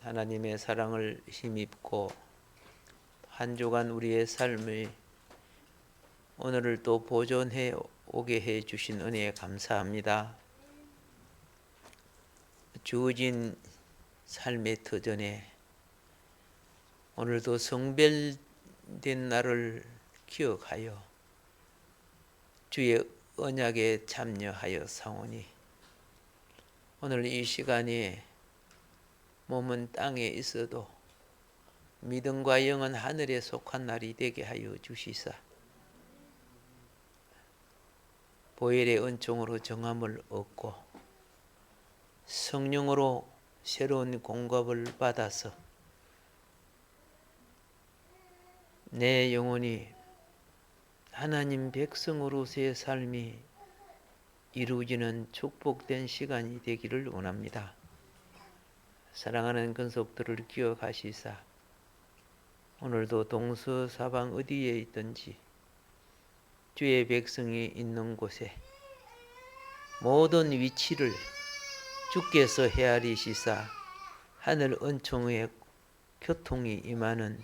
하나님의 사랑을 힘입고 한 주간 우리의 삶을 오늘을 또 보존해 오게 해 주신 은혜에 감사합니다. 주어진 삶의 터전에 오늘도 성별된 날을 기억하여 주의 언약에 참여하여 사오니 오늘 이 시간에 몸은 땅에 있어도 믿음과 영은 하늘에 속한 날이 되게 하여 주시사 보혈의 은총으로 정함을 얻고 성령으로 새로운 공급을 받아서 내 영혼이 하나님 백성으로서의 삶이 이루어지는 축복된 시간이 되기를 원합니다. 사랑하는 근속들을 기억하시사 오늘도 동서사방 어디에 있든지 주의 백성이 있는 곳에 모든 위치를 주께서 헤아리시사 하늘 은총의 교통이 임하는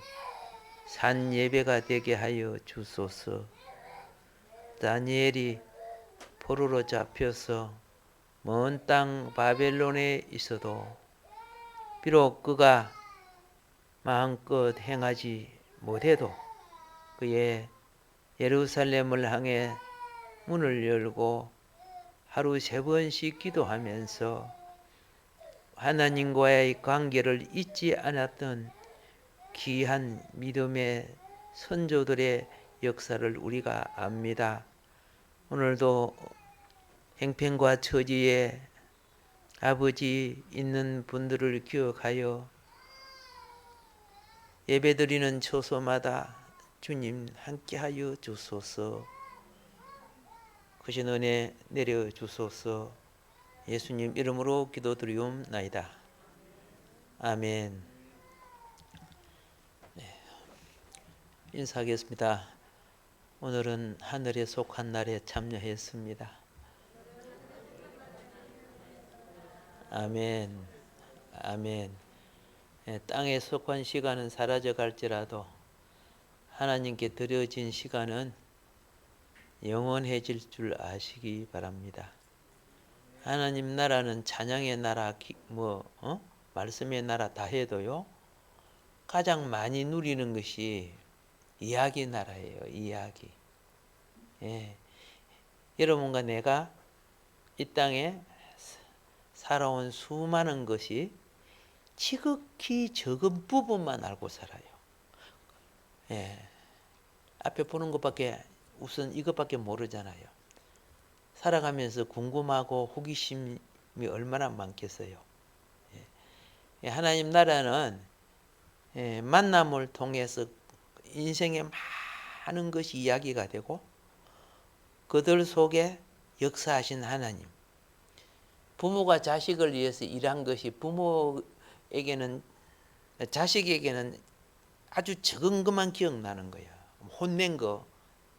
산 예배가 되게 하여 주소서. 다니엘이 포로로 잡혀서 먼 땅 바벨론에 있어도 비록 그가 마음껏 행하지 못해도 그의 예루살렘을 향해 문을 열고 하루 3번씩 기도하면서 하나님과의 관계를 잊지 않았던 귀한 믿음의 선조들의 역사를 우리가 압니다. 오늘도 행편과 처지에 아버지 있는 분들을 기억하여 예배드리는 처소마다 주님 함께하여 주소서. 크신 은혜 내려 주소서. 예수님 이름으로 기도드리옵나이다. 아멘. 인사하겠습니다. 오늘은 하늘에 속한 날에 참여했습니다. 아멘. 아멘. 땅에 속한 시간은 사라져 갈지라도 하나님께 드려진 시간은 영원해질 줄 아시기 바랍니다. 하나님 나라는 찬양의 나라, 말씀의 나라 다 해도요, 가장 많이 누리는 것이 이야기 나라예요. 이야기. 여러분과 내가 이 땅에 살아온 수많은 것이 지극히 적은 부분만 알고 살아요. 앞에 보는 것밖에 우선 이것밖에 모르잖아요. 살아가면서 궁금하고 호기심이 얼마나 많겠어요. 하나님 나라는 만남을 통해서 인생의 많은 것이 이야기가 되고 그들 속에 역사하신 하나님, 부모가 자식을 위해서 일한 것이 부모에게는, 자식에게는 아주 적은 것만 기억나는 거야. 혼낸 거,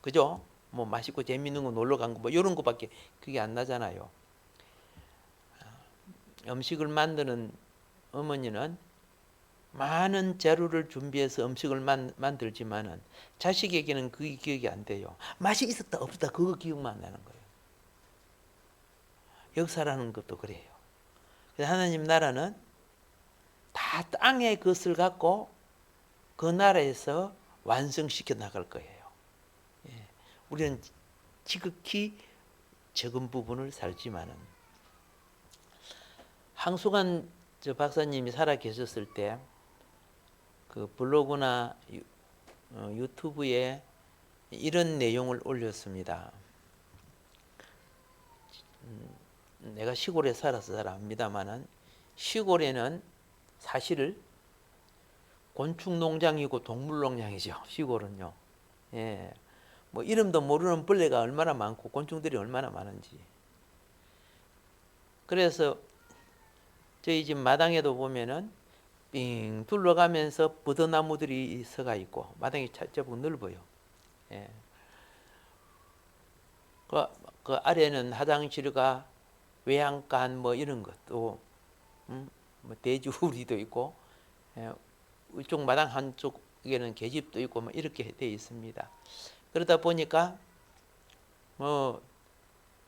그죠? 뭐 맛있고 재밌는 거 놀러 간 거 뭐 이런 거밖에 그게 안 나잖아요. 음식을 만드는 어머니는 많은 재료를 준비해서 음식을 만들지만은 자식에게는 그게 기억이 안 돼요. 맛이 있었다 없었다 그거 기억만 나는 거예요. 역사라는 것도 그래요. 그래서 하나님 나라는 다 땅의 것을 갖고 그 나라에서 완성시켜 나갈 거예요. 우리는 지극히 적은 부분을 살지만은 황수관 박사님이 살아 계셨을 때 그 블로그나 유튜브에 이런 내용을 올렸습니다. 내가 시골에 살아서 잘 압니다만은 시골에는 사실 곤충 농장이고 동물 농장이죠. 시골은요. 뭐 이름도 모르는 벌레가 얼마나 많고 곤충들이 얼마나 많은지. 그래서 저희 집 마당에도 보면은 빙 둘러가면서 버드나무들이 서가 있고 마당이 제법 넓어요. 그 아래는 화장실과 외양간 뭐 이런 것도 뭐 돼지우리도 있고 예, 이쪽 마당 한쪽에는 계집도 있고 뭐 이렇게 돼 있습니다. 그러다 보니까 뭐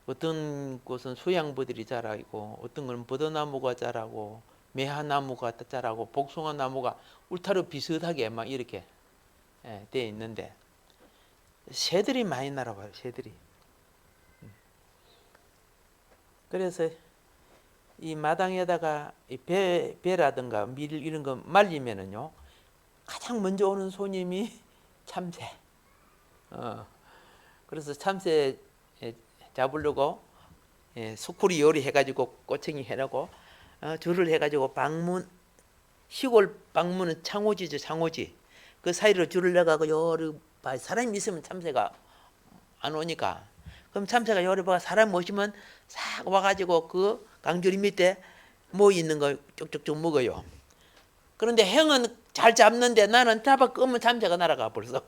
어떤 곳은 수양부들이 자라고 어떤 건 버드나무가 자라고 매화나무가 자라고 복숭아나무가 울타리 비슷하게 막 이렇게 돼 있는데 새들이 많이 날아와요. 새들이. 그래서 이 마당에다가 이 배라든가 밀 이런 거 말리면은요 가장 먼저 오는 손님이 참새. 그래서 참새 잡으려고 수쿠리 요리 해가지고 꼬챙이 해놓고 줄을 해가지고 방문 시골 방문은 창호지죠. 창호지 그 사이로 줄을 내가고 요리 사람이 있으면 참새가 안 오니까 그럼 참새가 요리 봐 사람 모시면 싹 와가지고 그 강주리 밑에 뭐 있는 거 쭉쭉쭉 먹어요. 그런데 형은 잘 잡는데 나는 잡아 끄면 참새가 날아가 벌써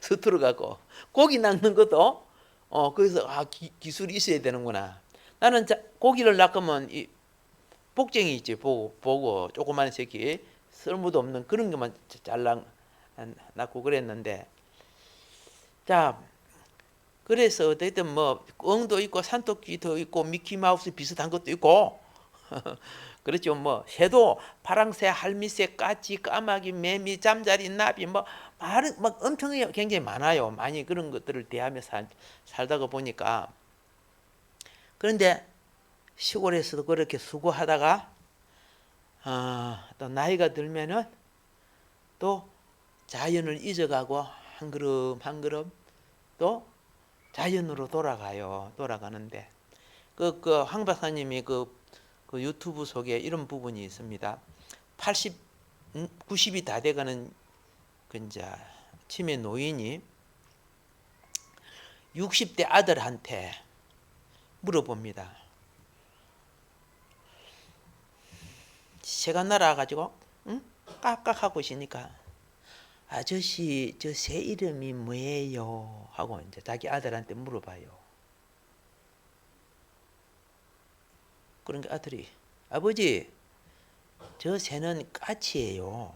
서투러 갖고 고기 낚는 것도 거기서 기술이 있어야 되는구나. 나는 고기를 낚으면 이 복쟁이 있지 보고 조그만 새끼 쓸모도 없는 그런 것만 잘라 낚고 그랬는데 자 그래서 어쨌든 뭐 꿩도 있고 산토끼도 있고 미키마우스 비슷한 것도 있고 그렇죠. 뭐 새도 파랑새, 할미새, 까치, 까마귀, 매미, 잠자리, 나비 뭐 말은 막 엄청 굉장히 많아요. 많이 그런 것들을 대하며 살다가 보니까 그런데 시골에서도 그렇게 수고하다가 또 나이가 들면은 또 자연을 잊어가고 한 걸음 한 걸음 또 자연으로 돌아가는데 황 박사님이 그 유튜브 속에 이런 부분이 있습니다. 80, 90이 다 돼가는 그 이제 치매 노인이 60대 아들한테 물어봅니다. 새가 날아가지고 깍깍하고 있으니까 아저씨 저 새 이름이 뭐예요? 하고 이제 자기 아들한테 물어봐요. 그러니까 아들이 아버지 저 새는 까치예요.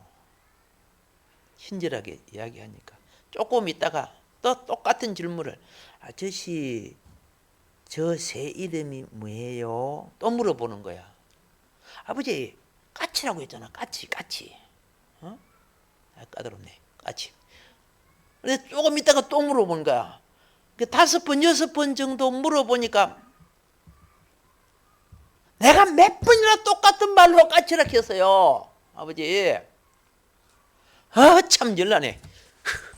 친절하게 이야기하니까 조금 있다가 또 똑같은 질문을 아저씨 저 새 이름이 뭐예요? 또 물어보는 거야. 아버지 까치라고 했잖아. 까치. 까다롭네. 까치. 근데 조금 있다가 또 물어보는 거야. 5번 6번 정도 물어보니까 내가 몇 번이나 똑같은 말로 까치라 했어요. 아버지. 참 열나네.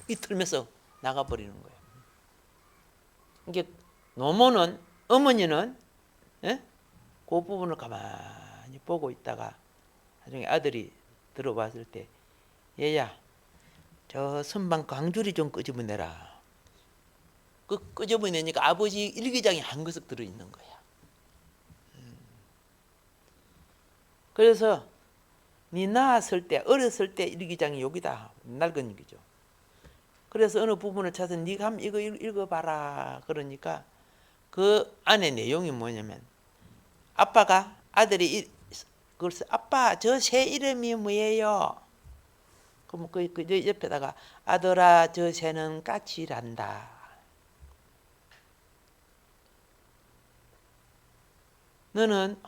이 털면서 나가버리는 거예요. 이게 노모는 어머니는 그 부분을 가만히 보고 있다가 나중에 아들이 들어봤을 때 얘야 저 선방 광줄이 좀 끄집어내라. 끄집어내니까 아버지 일기장이 한 거석 들어있는 거야. 그래서 네 낳았을 때 어렸을 때 일기장이 여기다 낡은 일기죠. 그래서 어느 부분을 찾아서 네가 한번 이거 읽어봐라 그러니까 그 안에 내용이 뭐냐면 아빠가 아들이 그래서 아빠 저 새 이름이 뭐예요? 그럼 그 옆에다가 아들아 저 새는 까치란다. 너는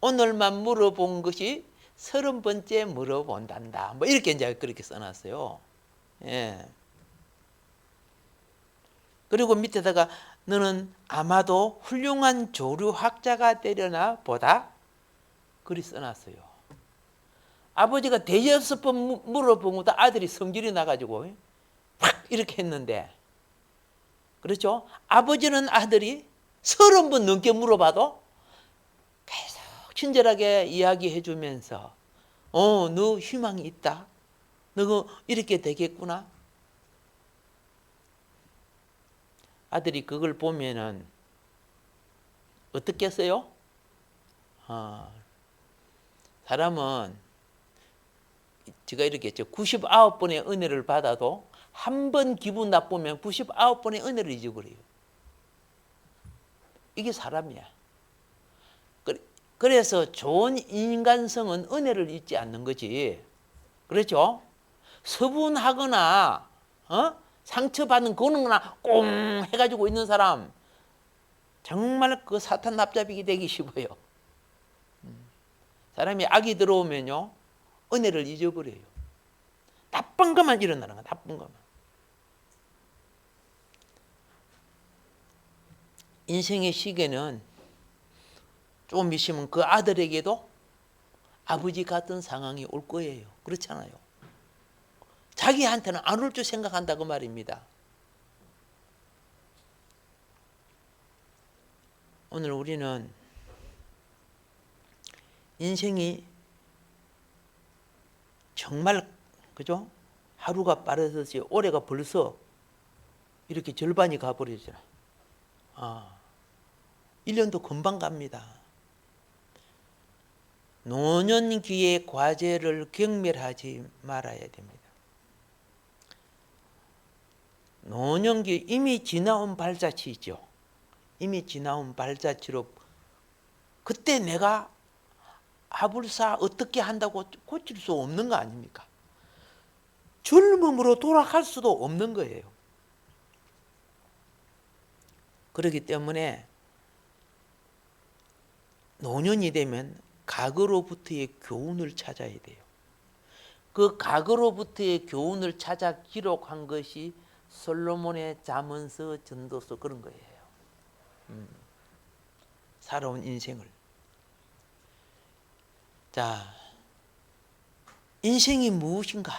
오늘만 물어본 것이 30번째 물어본단다. 뭐 이렇게 이제 그렇게 써놨어요. 예. 그리고 밑에다가 너는 아마도 훌륭한 조류학자가 되려나 보다. 그리 써놨어요. 아버지가 대여섯 번 물어본 것도 아들이 성질이 나가지고 확 이렇게 했는데 그렇죠? 아버지는 아들이 30번 넘게 물어봐도 계속 친절하게 이야기해 주면서 너 희망이 있다. 너 이렇게 되겠구나. 아들이 그걸 보면은 어떻겠어요? 사람은 제가 이렇게 했죠. 99번의 은혜를 받아도 한 번 기분 나쁘면 99번의 은혜를 잊어버려요. 이게 사람이야. 그래서 좋은 인간성은 은혜를 잊지 않는 거지. 그렇죠? 서분하거나 상처받는 거나 꽁 해가지고 있는 사람 정말 그 사탄 납작이 되기 쉽어요. 사람이 악이 들어오면요 은혜를 잊어버려요. 나쁜 것만 일어나는 거야. 나쁜 것만. 인생의 시계는 좀 있으면 그 아들에게도 아버지 같은 상황이 올 거예요. 그렇잖아요. 자기한테는 안 올 줄 생각한다고 말입니다. 오늘 우리는 인생이 정말 그죠? 하루가 빠르듯이 올해가 벌써 이렇게 절반이 가버리잖아. 1년도 금방 갑니다. 노년기의 과제를 경멸하지 말아야 됩니다. 노년기 이미 지나온 발자취죠. 이미 지나온 발자취로 그때 내가 하불사 어떻게 한다고 고칠 수 없는 거 아닙니까? 젊음으로 돌아갈 수도 없는 거예요. 그렇기 때문에 노년이 되면 과거로부터의 교훈을 찾아야 돼요. 그 과거로부터의 교훈을 찾아 기록한 것이 솔로몬의 잠언서, 전도서 그런 거예요. 살아온 인생을. 자, 인생이 무엇인가?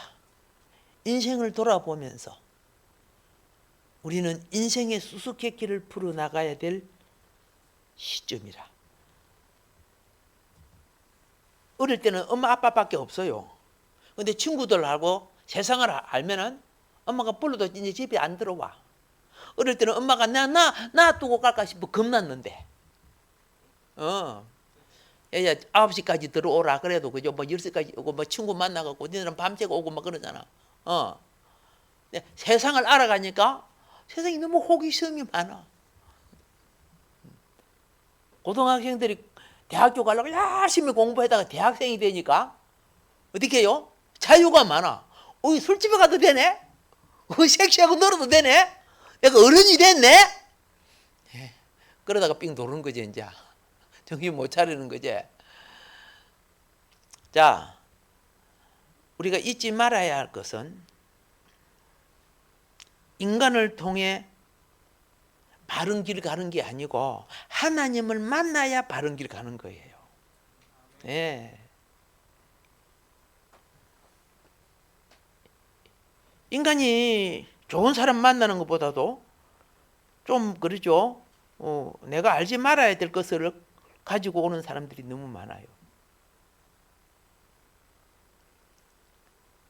인생을 돌아보면서 우리는 인생의 수수께끼를 풀어나가야 될 시점이라. 어릴 때는 엄마 아빠밖에 없어요. 근데 친구들하고 세상을 알면은 엄마가 불러도 이제 집에 안 들어와. 어릴 때는 엄마가 나 두고 갈까 싶어 겁났는데. 야 9시까지 들어오라 그래도 그죠? 뭐 10시까지 오고 뭐 친구 만나갖고 니들은 밤새고 오고 막 그러잖아. 세상을 알아가니까 세상이 너무 호기심이 많아. 고등학생들이 대학교 가려고 열심히 공부하다가 대학생이 되니까 어떻게 해요? 자유가 많아. 술집에 가도 되네? 섹시하고 놀아도 되네? 내가 어른이 됐네? 그러다가 삥 도는 거지 이제. 정신 못 차리는 거지. 자, 우리가 잊지 말아야 할 것은 인간을 통해 바른 길 가는 게 아니고 하나님을 만나야 바른 길 가는 거예요. 네. 인간이 좋은 사람 만나는 것보다도 좀 그러죠. 내가 알지 말아야 될 것을 가지고 오는 사람들이 너무 많아요.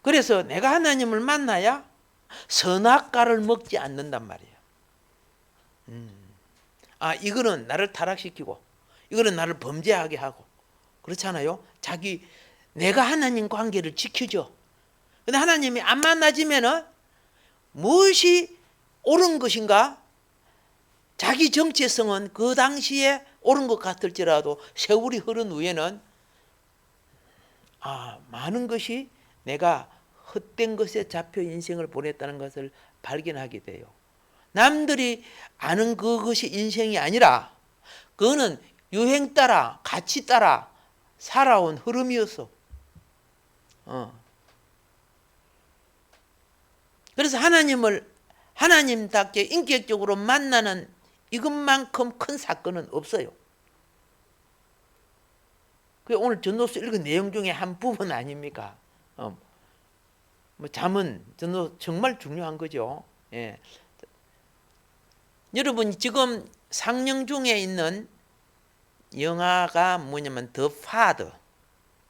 그래서 내가 하나님을 만나야 선악과를 먹지 않는단 말이에요. 이거는 나를 타락시키고 이거는 나를 범죄하게 하고 그렇잖아요. 내가 하나님 관계를 지키죠. 근데 하나님이 안 만나지면은 무엇이 옳은 것인가? 자기 정체성은 그 당시에 옳은 것 같을지라도 세월이 흐른 후에는 많은 것이 내가 헛된 것에 잡혀 인생을 보냈다는 것을 발견하게 돼요. 남들이 아는 그것이 인생이 아니라 그거는 유행 따라 가치 따라 살아온 흐름이었어. 그래서 하나님답게 인격적으로 만나는 이것만큼 큰 사건은 없어요. 그게 오늘 전도서 읽은 내용 중에 한 부분 아닙니까? 잠언, 전도 정말 중요한 거죠. 예. 여러분 지금 상영 중에 있는 영화가 뭐냐면 더 파더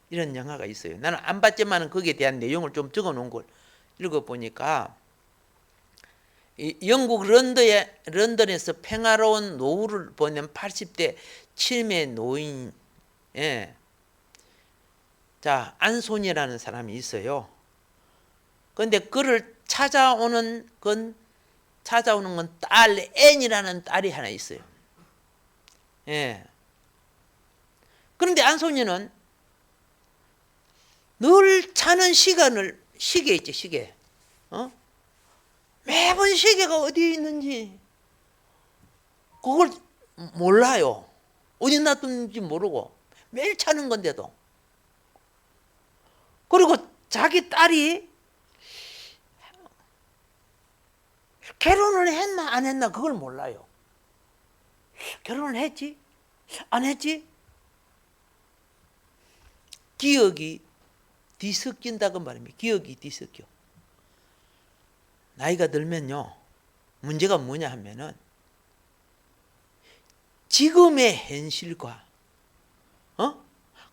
이런 영화가 있어요. 나는 안 봤지만 거기에 대한 내용을 좀 적어놓은 걸 읽어보니까 영국 런던에서 평화로운 노후를 보낸 80대 치매 노인 안손이라는 사람이 있어요. 그런데 그를 찾아오는 건 딸 앤이라는 딸이 하나 있어요. 그런데 안소니는 늘 자는 시계 있지, 시계. 매번 시계가 어디에 있는지 그걸 몰라요. 어디 놔뒀는지 모르고 매일 자는 건데도. 그리고 자기 딸이 결혼을 했나 안 했나 그걸 몰라요. 결혼을 했지? 안 했지? 기억이 뒤섞인다고 말입니다. 기억이 뒤섞여. 나이가 들면요, 문제가 뭐냐 하면은 지금의 현실과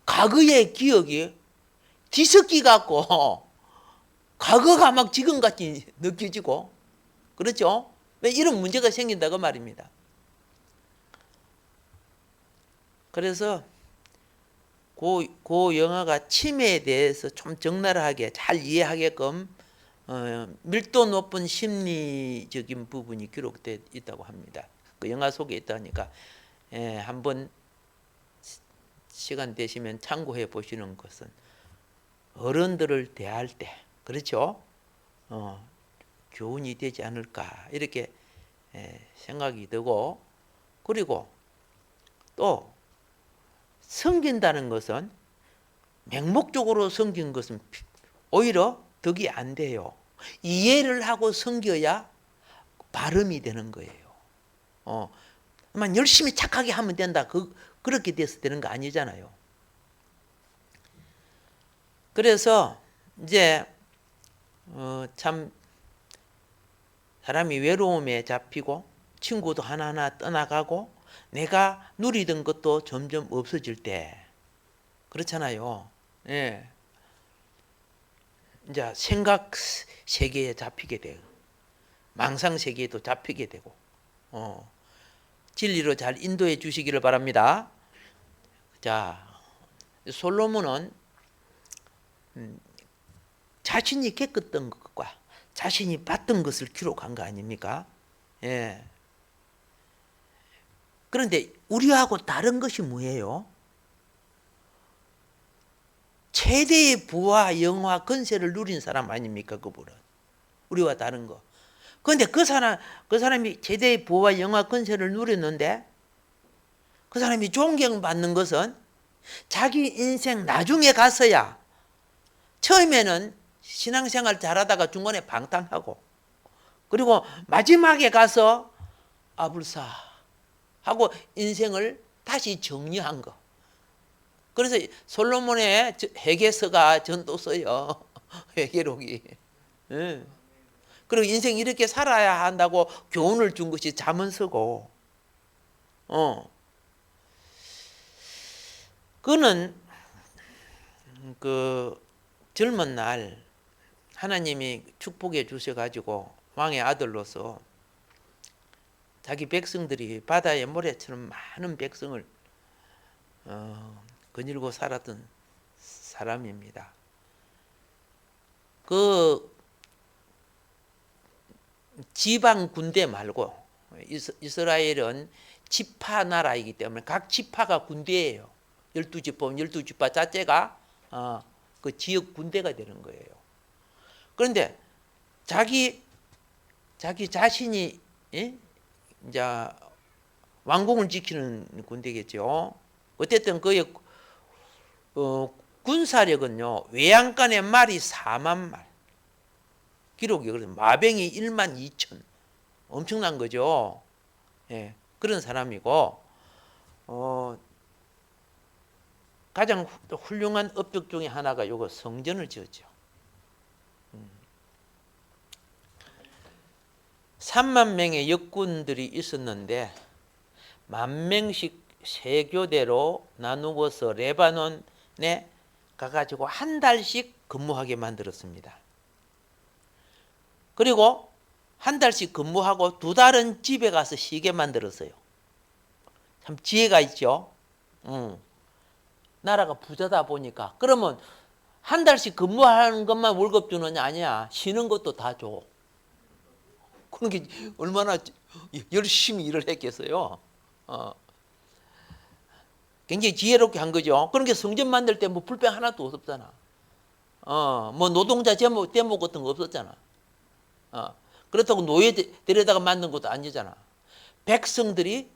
과거의 기억이 뒤섞이 갖고 과거가 막 지금같이 느껴지고, 그렇죠? 왜 이런 문제가 생긴다고 말입니다. 그래서 그 영화가 치매에 대해서 좀 적나라하게 잘 이해하게끔 밀도 높은 심리적인 부분이 기록되어 있다고 합니다. 그 영화 속에 있다니까 한번 시간 되시면 참고해 보시는 것은 어른들을 대할 때, 그렇죠? 교훈이 되지 않을까 이렇게 생각이 되고, 그리고 또 섬긴다는 것은 맹목적으로 섬긴 것은 오히려 덕이 안 돼요. 이해를 하고 섬겨야 발음이 되는 거예요. 만 열심히 착하게 하면 된다. 그렇게 돼서 되는 거 아니잖아요. 그래서 이제 참 사람이 외로움에 잡히고 친구도 하나하나 떠나가고 내가 누리던 것도 점점 없어질 때, 그렇잖아요. 예. 이제 생각 세계에 잡히게 되고 망상 세계에도 잡히게 되고 진리로 잘 인도해 주시기를 바랍니다. 자, 솔로몬은 자신이 겪었던 것과 자신이 봤던 것을 기록한 거 아닙니까? 예. 그런데 우리하고 다른 것이 뭐예요? 최대의 부와 영화 권세를 누린 사람 아닙니까? 그분은 우리와 다른 거. 그런데 그 사람이 최대의 부와 영화 권세를 누렸는데 그 사람이 존경받는 것은 자기 인생 나중에 가서야, 처음에는 신앙생활 잘하다가 중간에 방탕하고, 그리고 마지막에 가서 아불사 하고 인생을 다시 정리한 거. 그래서 솔로몬의 회개서가 전도서요. 회개록이. 그리고 인생 이렇게 살아야 한다고 교훈을 준 것이 잠언서고. 그는 그 젊은 날 하나님이 축복해 주셔가지고 왕의 아들로서 자기 백성들이 바다의 모래처럼 많은 백성을 거닐고 살았던 사람입니다. 그 지방 군대 말고, 이스라엘은 지파 나라이기 때문에 각 지파가 군대예요. 12지파, 12지파 자체가 그 지역 군대가 되는 거예요. 그런데 자기 자신이 이제 왕궁을 지키는 군대겠죠. 어쨌든 그의 군사력은요, 외양간의 말이 4만 말, 기록이 그래서 마병이 1만 2천, 엄청난 거죠. 예, 그런 사람이고, 가장 훌륭한 업적 중에 하나가 요거 성전을 지었죠. 3만 명의 역군들이 있었는데 10,000명씩 세 교대로 나누어서 레바논에 가가지고 한 달씩 근무하게 만들었습니다. 그리고 한 달씩 근무하고 2달은 집에 가서 쉬게 만들었어요. 참 지혜가 있죠. 나라가 부자다 보니까. 그러면 한 달씩 근무하는 것만 월급 주느냐? 아니야. 쉬는 것도 다 줘. 그런 게 얼마나 열심히 일을 했겠어요. 굉장히 지혜롭게 한 거죠. 그러니까 성전 만들 때 뭐 불평 하나도 없었잖아. 뭐 노동자 대목 같은 거 없었잖아. 그렇다고 노예 데려다가 만든 것도 아니잖아. 백성들이,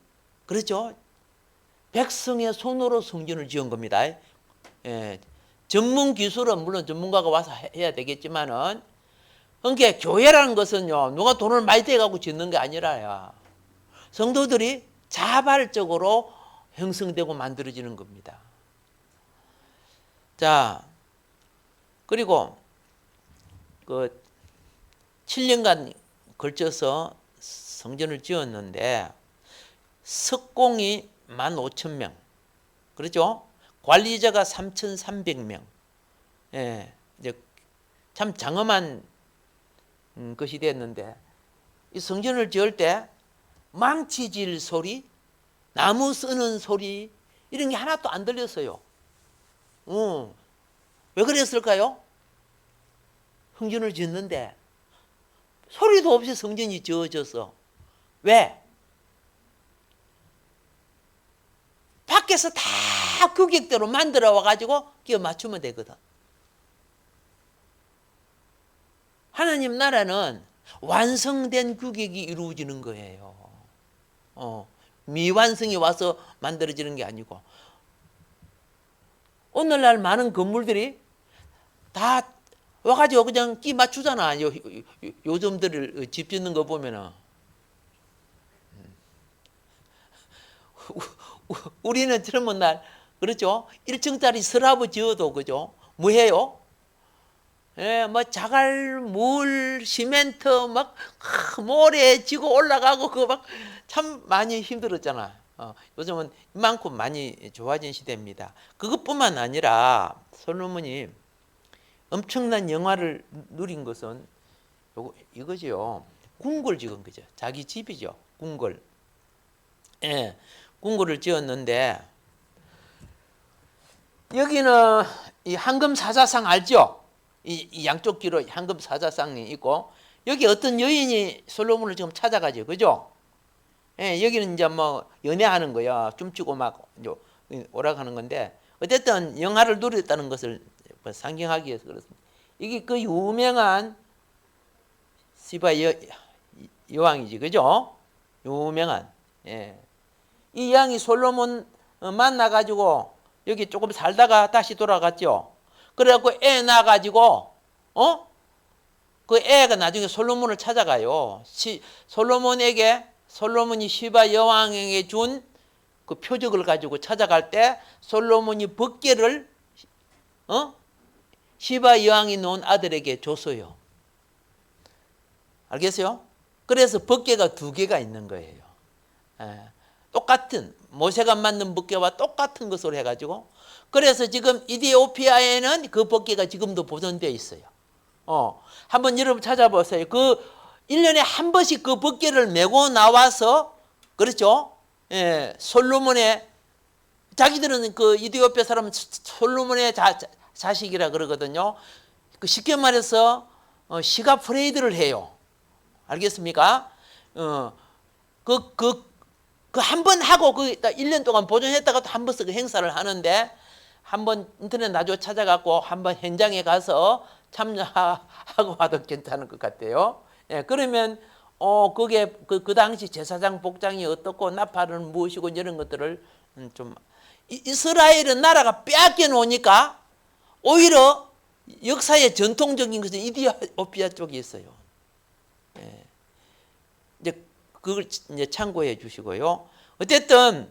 그렇죠? 백성의 손으로 성전을 지은 겁니다. 예. 전문 기술은 물론 전문가가 와서 해야 되겠지만은, 그러니까 교회라는 것은요, 누가 돈을 많이 대갖고 짓는 게 아니라요, 성도들이 자발적으로 형성되고 만들어지는 겁니다. 자, 그리고 그 7년간 걸쳐서 성전을 지었는데 석공이 15,000명, 그렇죠? 관리자가 3,300명. 예, 이제 참 장엄한 것이 됐는데, 이 성전을 지을 때 망치질 소리, 나무 쓰는 소리, 이런 게 하나도 안 들렸어요. 왜 그랬을까요? 성전을 짓는데 소리도 없이 성전이 지어졌어. 왜? 밖에서 다 규격대로 만들어 와가지고 끼워 맞추면 되거든. 하나님 나라는 완성된 규격이 이루어지는 거예요. 미완성이 와서 만들어지는 게 아니고, 오늘날 많은 건물들이 다 와가지고 그냥 끼 맞추잖아. 요즘들을 집 짓는 거 보면은. 우리는 젊은 날, 그렇죠? 1층짜리 슬라브 지어도, 그죠? 뭐 해요? 예, 뭐 자갈, 물, 시멘트 막 모래 지고 올라가고 그거 막 참 많이 힘들었잖아. 요즘은 이만큼 많이 좋아진 시대입니다. 그것뿐만 아니라 솔로몬이 엄청난 영화를 누린 것은 이거지요. 궁궐 지은 거죠. 자기 집이죠. 궁궐. 예, 궁궐을 지었는데, 여기는 이 황금 사자상 알죠? 이 양쪽 귀로 황금 사자상이 있고, 여기 어떤 여인이 솔로몬을 지금 찾아가죠, 그죠? 예, 여기는 이제 뭐 연애하는 거야, 춤추고 막 오락하는 건데, 어쨌든 영화를 누렸다는 것을 상징하기 위해서 그렇습니다. 이게 그 유명한 시바 여왕이지, 그죠? 유명한. 예. 이 양이 솔로몬 만나가지고 여기 조금 살다가 다시 돌아갔죠. 그래갖고 애 낳아가지고, 그 애가 나중에 솔로몬을 찾아가요. 솔로몬이 시바 여왕에게 준 그 표적을 가지고 찾아갈 때 솔로몬이 법궤를 시바 여왕이 놓은 아들에게 줬어요. 알겠어요? 그래서 법궤가 2개가 있는 거예요. 똑같은 모세가 만든 법궤와 똑같은 것으로 해가지고, 그래서 지금 이디오피아에는 그 법궤가 지금도 보존되어 있어요. 한번 여러분 찾아보세요. 그 1년에 한 번씩 그 법궤를 메고 나와서, 그렇죠? 예, 솔로몬의, 자기들은 그 이디오피아 사람은 솔로몬의 자식이라 그러거든요. 그 쉽게 말해서 시가 프레이드를 해요. 알겠습니까? 그 한 번 하고 그 1년 동안 보존했다가 또 한 번씩 행사를 하는데, 한번 인터넷 나중에 찾아갖고 한번 현장에 가서 참여하고 와도 괜찮을 것 같아요. 예, 그러면 그게 그 당시 제사장 복장이 어떻고 나팔은 무엇이고 이런 것들을 좀, 이스라엘은 나라가 빼앗겨 놓으니까 오히려 역사의 전통적인 것은 이디오피아 쪽에 있어요. 예. 이제 그걸 이제 참고해 주시고요. 어쨌든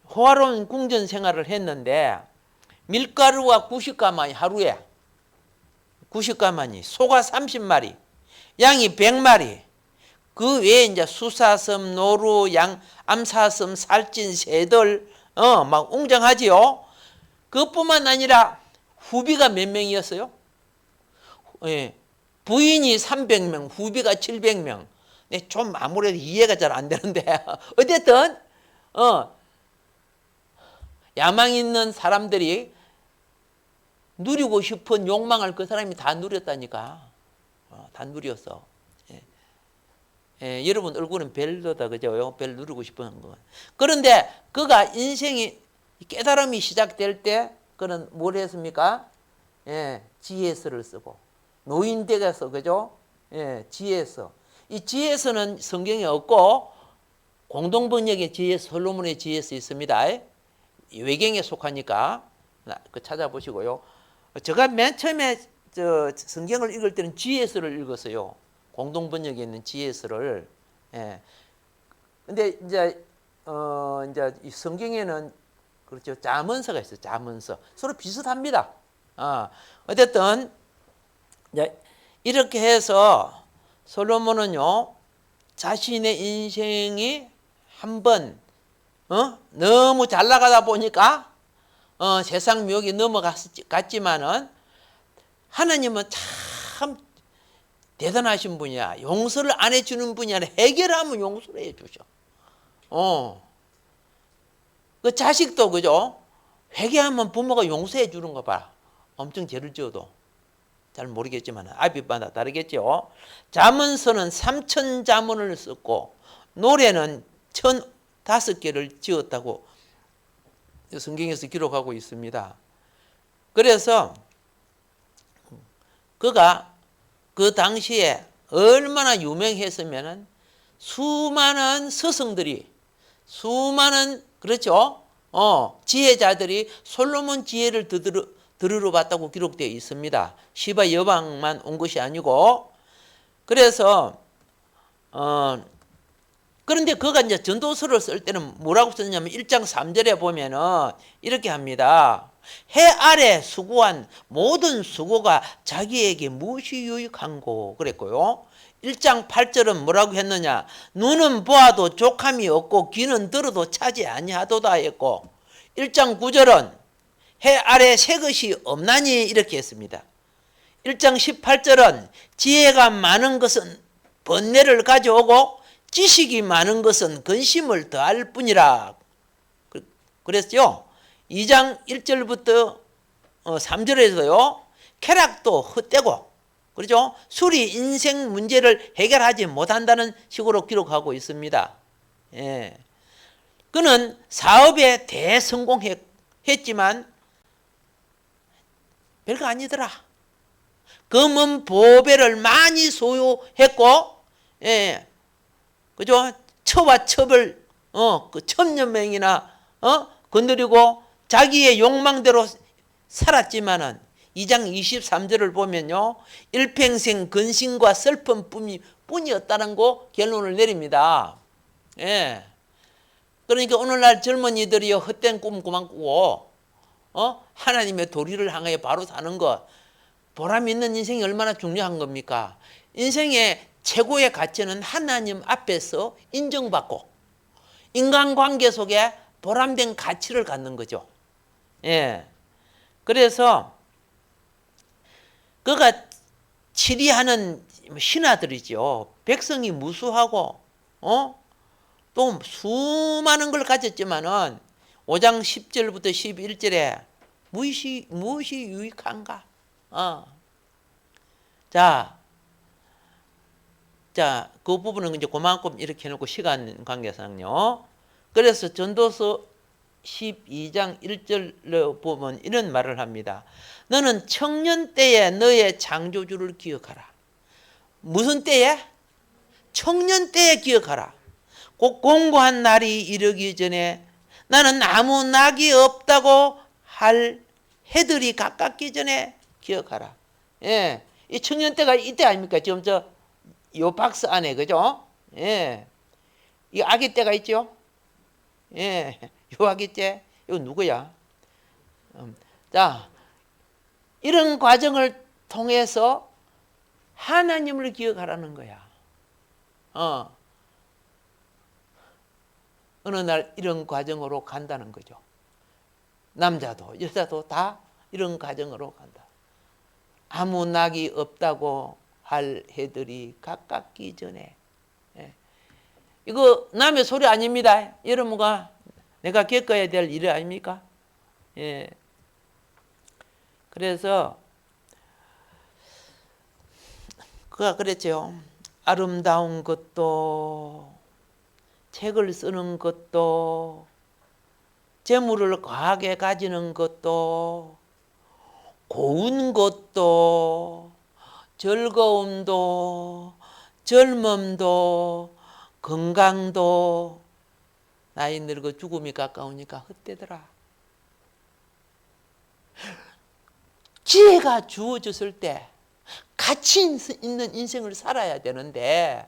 호화로운 궁전 생활을 했는데, 밀가루와 90가마니 하루에 90가마니, 소가 30마리, 양이 100마리, 그 외에 이제 수사섬, 노루, 양, 암사섬, 살찐, 새들, 막 웅장하지요. 그것뿐만 아니라 후비가 몇 명이었어요? 예, 부인이 300명, 후비가 700명. 좀 아무래도 이해가 잘 안 되는데 어쨌든 야망 있는 사람들이 누리고 싶은 욕망을 그 사람이 다 누렸다니까. 다 누렸어. 예, 여러분 얼굴은 벨로다, 그죠? 벨 누리고 싶은 거. 그런데 그가 인생이 이 깨달음이 시작될 때 그는 뭘 했습니까? 예, 지혜서를 쓰고 노인댁에서 그죠? 예, 지혜서. 이 지혜서는 성경에 없고 공동번역의 지혜서, 솔로몬의 지혜서 있습니다. 외경에 속하니까 그 찾아보시고요. 제가 맨 처음에 성경을 읽을 때는 지혜서를 읽었어요. 공동번역에 있는 지혜서를. 예. 근데 이제 이 성경에는 그렇죠. 자문서가 있어요. 자문서. 서로 비슷합니다. 어쨌든 이제 이렇게 해서 솔로몬은요 자신의 인생이 한번 너무 잘 나가다 보니까 세상 묘기 넘어갔지만은 하나님은 참 대단하신 분이야. 용서를 안 해주는 분이 아니라 해결하면 용서를 해주셔. 그 자식도 그죠? 회개하면 부모가 용서해 주는 거 봐. 엄청 죄를 지어도. 잘 모르겠지만 아비마다 다르겠죠. 잠언서는 3,000 잠언을 썼고 노래는 1,005개를 지었다고 성경에서 기록하고 있습니다. 그래서 그가 그 당시에 얼마나 유명했으면은 수많은 스승들이 수많은 그렇죠. 지혜자들이 솔로몬 지혜를 들으러 봤다고 기록되어 있습니다. 시바 여왕만 온 것이 아니고. 그래서 그런데 그가 이제 전도서를 쓸 때는 뭐라고 썼냐면 1장 3절에 보면은 이렇게 합니다. 해 아래 수고한 모든 수고가 자기에게 무엇이 유익한고 그랬고요. 1장 8절은 뭐라고 했느냐. 눈은 보아도 족함이 없고 귀는 들어도 차지 아니하도다 했고 1장 9절은 해 아래 새 것이 없나니 이렇게 했습니다. 1장 18절은 지혜가 많은 것은 번뇌를 가져오고 지식이 많은 것은 근심을 더할 뿐이라 그랬죠. 2장 1절부터 3절에서요. 쾌락도 헛되고 그렇죠? 술이 인생 문제를 해결하지 못한다는 식으로 기록하고 있습니다. 예. 그는 사업에 대성공했지만 별거 아니더라. 검은 보배를 많이 소유했고, 예, 그죠? 처와 첩을 그 1,000여 명이나 건드리고 자기의 욕망대로 살았지만은 2장 23절을 보면요. 일평생 근심과 슬픔 뿐이었다는 거 결론을 내립니다. 예. 그러니까 오늘날 젊은이들이 헛된 꿈 그만 꾸고 하나님의 도리를 향해 바로 사는 것, 보람 있는 인생이 얼마나 중요한 겁니까? 인생의 최고의 가치는 하나님 앞에서 인정받고 인간관계 속에 보람된 가치를 갖는 거죠. 예. 그래서 그가 치리하는 신하들이죠. 백성이 무수하고 또 수많은 걸 가졌지만은 5장 10절부터 11절에 무엇이 유익한가? 자, 그 부분은 이제 그만큼 이렇게 해놓고 시간 관계상요. 그래서 전도서 12장 1절로 보면 이런 말을 합니다. 너는 청년 때에 너의 창조주를 기억하라. 무슨 때에? 청년 때에 기억하라. 곧 공고한 날이 이르기 전에 나는 아무 낙이 없다고 할 해들이 가깝기 전에 기억하라. 예, 이 청년 때가 이때 아닙니까? 지금 요 박스 안에 그죠? 예, 이 아기 때가 있죠? 예, 요 아기 때 이거 누구야? 자, 이런 과정을 통해서 하나님을 기억하라는 거야. 어느 날 이런 과정으로 간다는 거죠. 남자도 여자도 다 이런 과정으로 간다. 아무 낙이 없다고 할 해들이 가깝기 전에. 예. 이거 남의 소리 아닙니다. 여러분과 내가 겪어야 될 일 아닙니까? 예. 그래서 그가 그랬죠. 아름다운 것도 책을 쓰는 것도 재물을 과하게 가지는 것도, 고운 것도, 즐거움도, 젊음도, 건강도 나이 늙어 죽음이 가까우니까 헛되더라. 지혜가 주어졌을 때 가치 있는 인생을 살아야 되는데,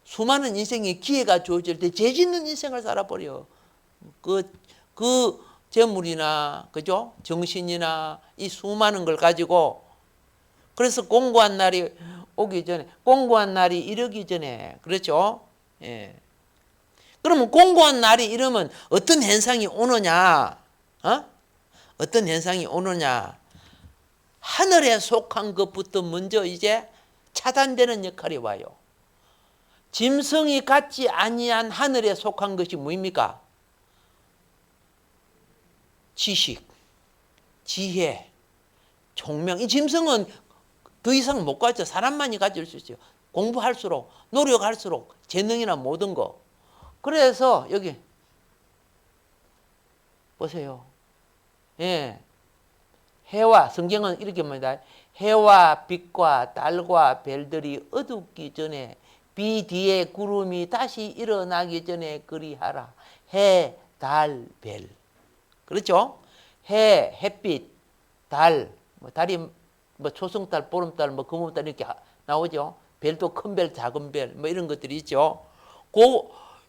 수많은 인생에 기회가 주어질 때 죄 짓는 인생을 살아버려. 그 재물이나, 그죠? 정신이나 이 수많은 걸 가지고. 그래서 공고한 날이 오기 전에, 공고한 날이 이르기 전에, 그렇죠? 예. 그러면 공고한 날이 이르면 어떤 현상이 오느냐? 어떤 현상이 오느냐? 하늘에 속한 것부터 먼저 이제 차단되는 역할이 와요. 짐승이 갖지 아니한 하늘에 속한 것이 뭐입니까? 지식, 지혜, 총명. 이 짐승은 더 이상 못 가져. 사람만이 가질 수 있어요. 공부할수록, 노력할수록, 재능이나 모든 거. 그래서 여기 보세요. 예, 해와, 성경은 이렇게 말합니다. 해와 빛과 달과 별들이 어둡기 전에, 비 뒤에 구름이 다시 일어나기 전에 그리하라. 해, 달, 별. 그렇죠? 해, 햇빛, 달, 달이 초승달, 보름달, 금음달 이렇게 나오죠. 별도 큰 별, 작은 별, 이런 것들이 있죠.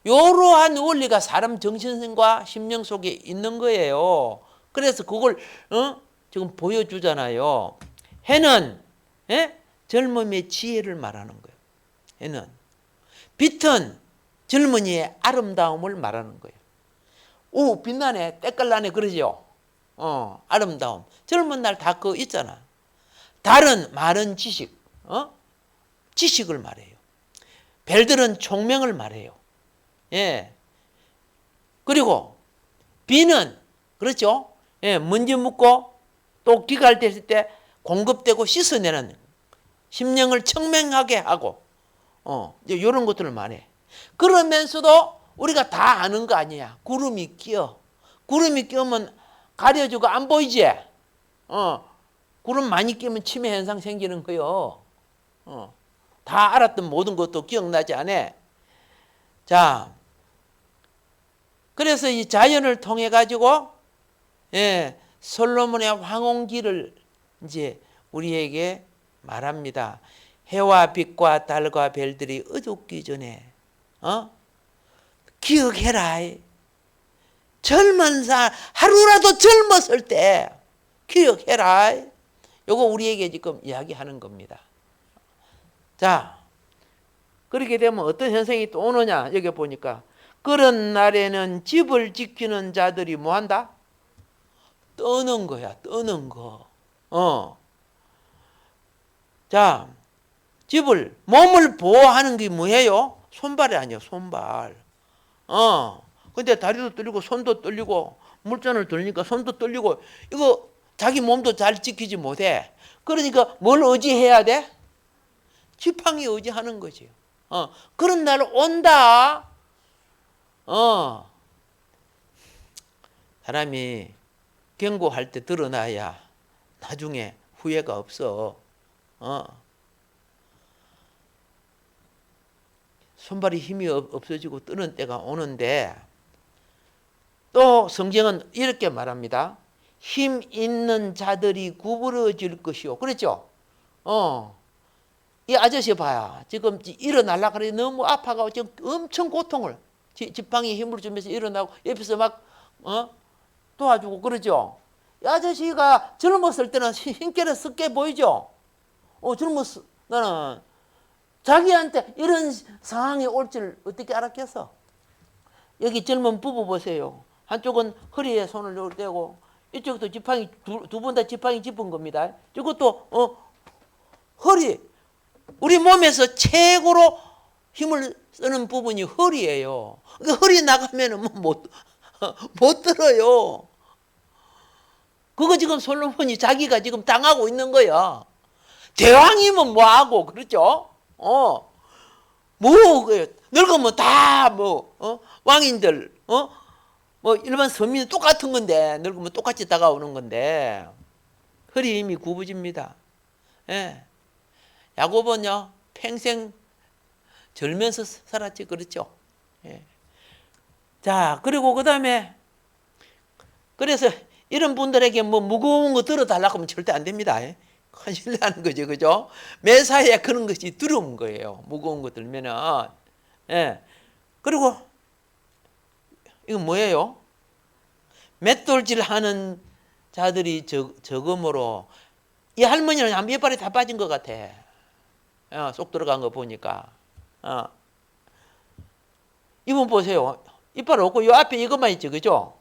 요러한 원리가 사람 정신과 심령 속에 있는 거예요. 그래서 그걸 지금 보여주잖아요. 해는 젊음의 지혜를 말하는 거예요. 해는. 빛은 젊은이의 아름다움을 말하는 거예요. 오, 빛나네, 때깔나네, 그러죠. 아름다움. 젊은 날 다 그거 있잖아. 달은 많은 지식, 지식을 말해요. 별들은 총명을 말해요. 예. 그리고 비는, 그렇죠? 예, 먼지 묻고 또 기갈됐을 때 공급되고 씻어내는, 심령을 청명하게 하고, 이제 이런 것들을 말해. 그러면서도 우리가 다 아는 거 아니야. 구름이 끼어. 구름이 끼면 가려지고 안 보이지? 구름 많이 끼면 치매 현상 생기는 거요. 다 알았던 모든 것도 기억나지 않아? 자, 그래서 이 자연을 통해 가지고, 예, 솔로몬의 황혼기를 이제 우리에게 말합니다. 해와 빛과 달과 별들이 어둡기 전에, 기억해라. 젊은 하루라도 젊었을 때 기억해라. 요거 우리에게 지금 이야기하는 겁니다. 자, 그렇게 되면 어떤 현상이 또 오느냐? 여기 보니까 그런 날에는 집을 지키는 자들이 뭐한다? 떠는 거야. 떠는 거. 자, 집을, 몸을 보호하는 게 뭐예요? 손발이 아니에요. 손발. 근데 다리도 떨리고 손도 떨리고 물전을 돌리니까 손도 떨리고, 이거 자기 몸도 잘 지키지 못해. 그러니까 뭘 의지해야 돼? 지팡이 의지하는 거지. 그런 날 온다. 사람이 경고할 때 드러나야 나중에 후회가 없어. 손발이 힘이 없어지고 뜨는 때가 오는데, 또 성경은 이렇게 말합니다. 힘 있는 자들이 구부러질 것이요. 그랬죠? 이 아저씨 봐야 지금 일어나려고 그래. 너무 아파가지고 지금 엄청 고통을, 지팡이 힘을 주면서 일어나고 옆에서 막 도와주고 그러죠. 이 아저씨가 젊었을 때는 힘께를 썩게 보이죠. 젊었을 나는 자기한테 이런 상황이 올 줄 어떻게 알았겠어? 여기 젊은 부부 보세요. 한쪽은 허리에 손을 대고 이쪽도 지팡이 두 번 다 지팡이 짚은 겁니다. 이것도 허리, 우리 몸에서 최고로 힘을 쓰는 부분이 허리예요. 그러니까 허리 나가면은 못 들어요. 그거 지금 솔로몬이 자기가 지금 당하고 있는 거야. 대왕이면 뭐하고, 그렇죠? 뭐, 늙으면 다 왕인들, 뭐 일반 서민은 똑같은 건데 늙으면 똑같이 다가오는 건데 허리 힘이 굽어집니다. 예. 야곱은요 평생 절면서 살았지 그렇죠. 예. 자 그리고 그 다음에 그래서 이런 분들에게 뭐 무거운 거 들어달라고 하면 절대 안 됩니다. 큰일 나는 거죠, 그죠? 매사에 그런 것이 두려운 거예요. 무거운 거 들면은. 예. 그리고 이건 뭐예요? 맷돌질 하는 자들이 적음으로 이 할머니는 한 이빨이 다 빠진 것 같아. 쏙 들어간 거 보니까. 이분 보세요. 이빨 없고 요 앞에 이것만 있지, 그죠?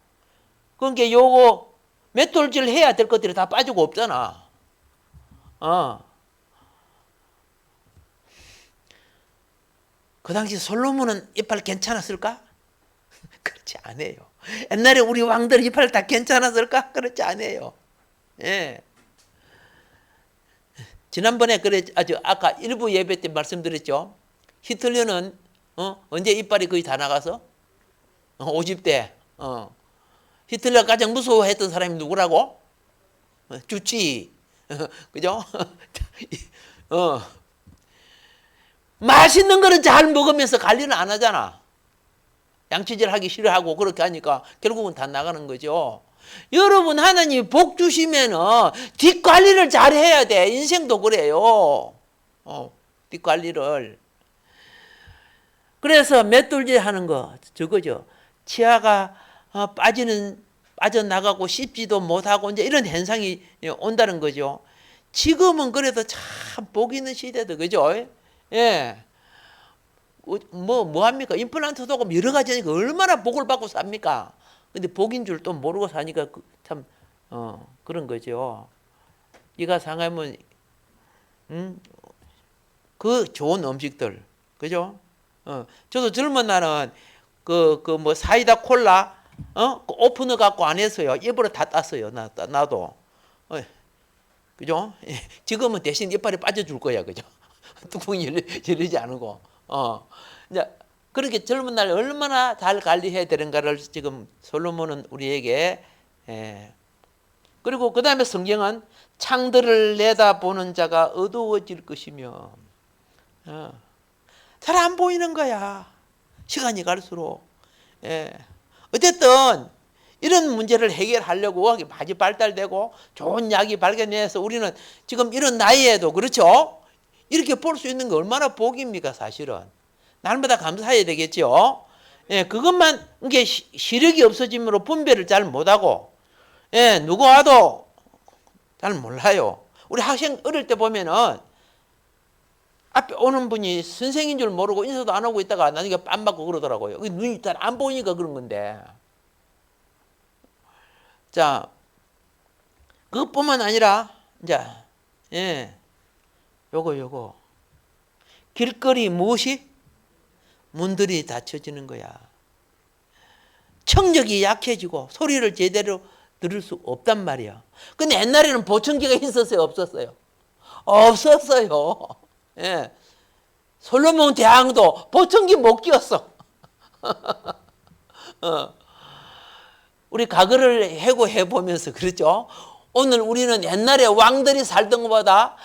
그러니까 요거 맷돌질 해야 될 것들이 다 빠지고 없잖아. 그 당시 솔로몬은 이빨 괜찮았을까? 그렇지 않아요. 옛날에 우리 왕들 이빨 다 괜찮았을까? 그렇지 않아요. 예. 지난번에 그래 아까 일부 예배 때 말씀드렸죠. 히틀러는 언제 이빨이 거의 다 나가서 50대. 히틀러가 가장 무서워했던 사람이 누구라고? 주치. 그죠? 맛있는 거는 잘 먹으면서 관리는 안 하잖아. 양치질 하기 싫어하고 그렇게 하니까 결국은 다 나가는 거죠. 여러분 하나님이 복 주시면은 뒷관리를 잘 해야 돼. 인생도 그래요. 뒷관리를. 그래서 맷돌질 하는 거 저거죠. 치아가 빠져나가고 씹지도 못하고 이제 이런 현상이 온다는 거죠. 지금은 그래도 참 복 있는 시대도 그죠? 예. 뭐 합니까? 임플란트도 하고 여러 가지 하니까 얼마나 복을 받고 삽니까? 근데 복인 줄 또 모르고 사니까 참 그런 거죠. 이가 상하면 그 좋은 음식들 그죠? 저도 젊은 날은 뭐 사이다 콜라 그 오프너 갖고 안 했어요. 입으로 다 땄어요. 나도 그죠? 지금은 대신 이빨이 빠져줄 거야, 그죠? 뚜껑이 열리지 않고 이제 그렇게 젊은 날 얼마나 잘 관리해야 되는가를 지금 솔로몬은 우리에게 그리고 그 다음에 성경은 창들을 내다보는 자가 어두워질 것이며 잘 안 보이는 거야. 시간이 갈수록. 어쨌든 이런 문제를 해결하려고 의학이 발달되고 좋은 약이 발견돼서 우리는 지금 이런 나이에도 그렇죠? 이렇게 볼 수 있는 게 얼마나 복입니까 사실은. 날마다 감사해야 되겠죠. 그것만 이게 시력이 없어짐으로 분별을 잘 못하고 누구 와도 잘 몰라요. 우리 학생 어릴 때 보면은 앞에 오는 분이 선생인 줄 모르고 인사도 안 하고 있다가 나중에 빰 맞고 그러더라고요. 눈이 잘 안 보이니까 그런 건데. 자, 그것뿐만 아니라 이제 요거 길거리 무엇이 문들이 닫혀지는 거야. 청력이 약해지고 소리를 제대로 들을 수 없단 말이야. 근데 옛날에는 보청기가 있었어요, 없었어요? 없었어요. 솔로몬 대왕도 보청기 못 끼웠어. 우리 과거를 해고해 보면서 그렇죠. 오늘 우리는 옛날에 왕들이 살던 것보다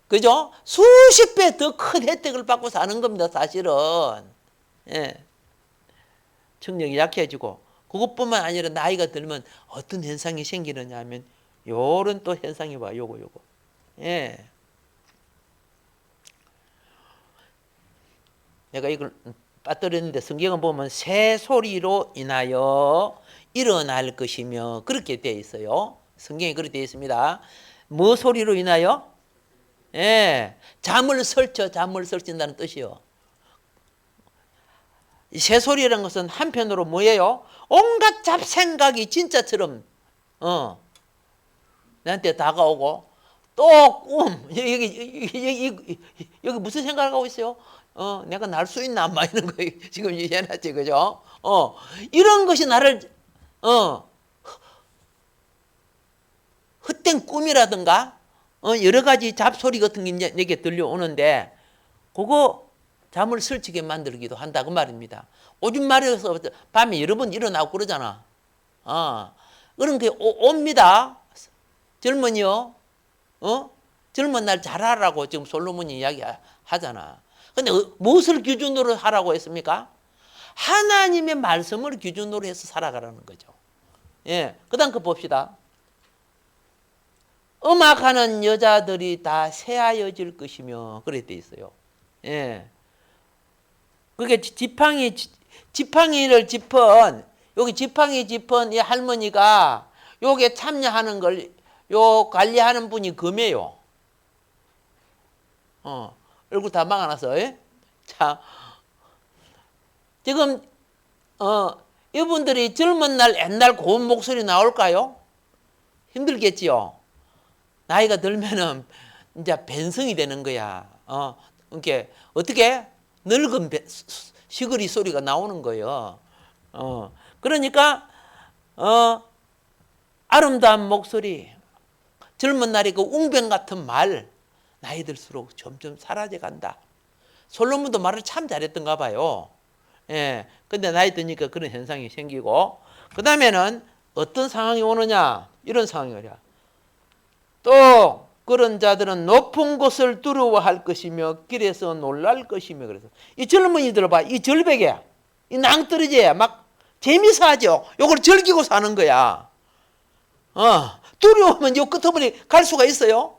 그죠? 수십 배 더 큰 혜택을 받고 사는 겁니다, 사실은. 청력이 약해지고 그것뿐만 아니라 나이가 들면 어떤 현상이 생기느냐 하면 요런 또 현상이 와 요거. 내가 이걸 빠뜨렸는데 성경은 보면 새 소리로 인하여 일어날 것이며 그렇게 되어 있어요. 성경이 그렇게 되어 있습니다. 뭐 소리로 인하여? 잠을 설친다는 뜻이요. 새 소리라는 것은 한편으로 뭐예요? 온갖 잡생각이 진짜처럼 나한테 다가오고 또 꿈 여기 무슨 생각을 하고 있어요? 내가 날 수 있나 막 이런 거 지금 해놨지 그죠? 이런 것이 나를 헛된 꿈이라든가 여러 가지 잡소리 같은 게 내게 들려오는데 그거 잠을 설치게 만들기도 한다 그 말입니다. 오줌 마려워서 밤에 여러 번 일어나고 그러잖아. 그런 게 옵니다. 젊은이요. 젊은 날 잘하라고 지금 솔로몬이 이야기하잖아. 근데 무엇을 기준으로 하라고 했습니까? 하나님의 말씀을 기준으로 해서 살아가라는 거죠. 예. 그 다음 거 봅시다. 음악하는 여자들이 다 새하여질 것이며, 그래 돼 있어요. 예. 그게 지팡이를 짚은, 여기 지팡이 짚은 이 할머니가 요게 참여하는 걸, 요 관리하는 분이 금이에요. 얼굴 다 막아놨어. 예? 자, 지금, 이분들이 젊은 날 옛날 고운 목소리 나올까요? 힘들겠지요. 나이가 들면은 이제 변성이 되는 거야. 이렇게 어떻게 늙은 시그리 소리가 나오는 거예요. 그러니까 아름다운 목소리, 젊은 날이 그 웅변 같은 말, 나이 들수록 점점 사라져 간다. 솔로몬도 말을 참 잘했던가 봐요. 예. 근데 나이 드니까 그런 현상이 생기고, 그 다음에는 어떤 상황이 오느냐? 이런 상황이 오냐. 또 그런 자들은 높은 곳을 두려워할 것이며 길에서 놀랄 것이며, 그래서 이 젊은이들 봐, 이 절벽에 이 낭떠러지에 막 재미서 하죠. 요걸 즐기고 사는 거야. 두려우면 요 끝머리 갈 수가 있어요?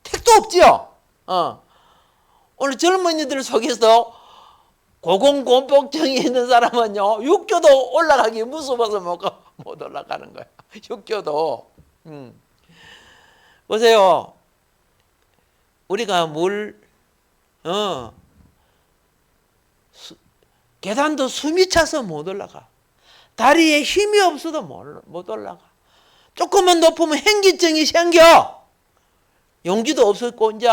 택도 없지요. 오늘 젊은이들 속에서 고공고복증이 있는 사람은요, 육교도 올라가기 무서워서 못 올라가는 거야. 육교도. 보세요. 우리가 계단도 숨이 차서 못 올라가. 다리에 힘이 없어도 못 올라가. 조금만 높으면 현기증이 생겨. 용기도 없었고, 이제.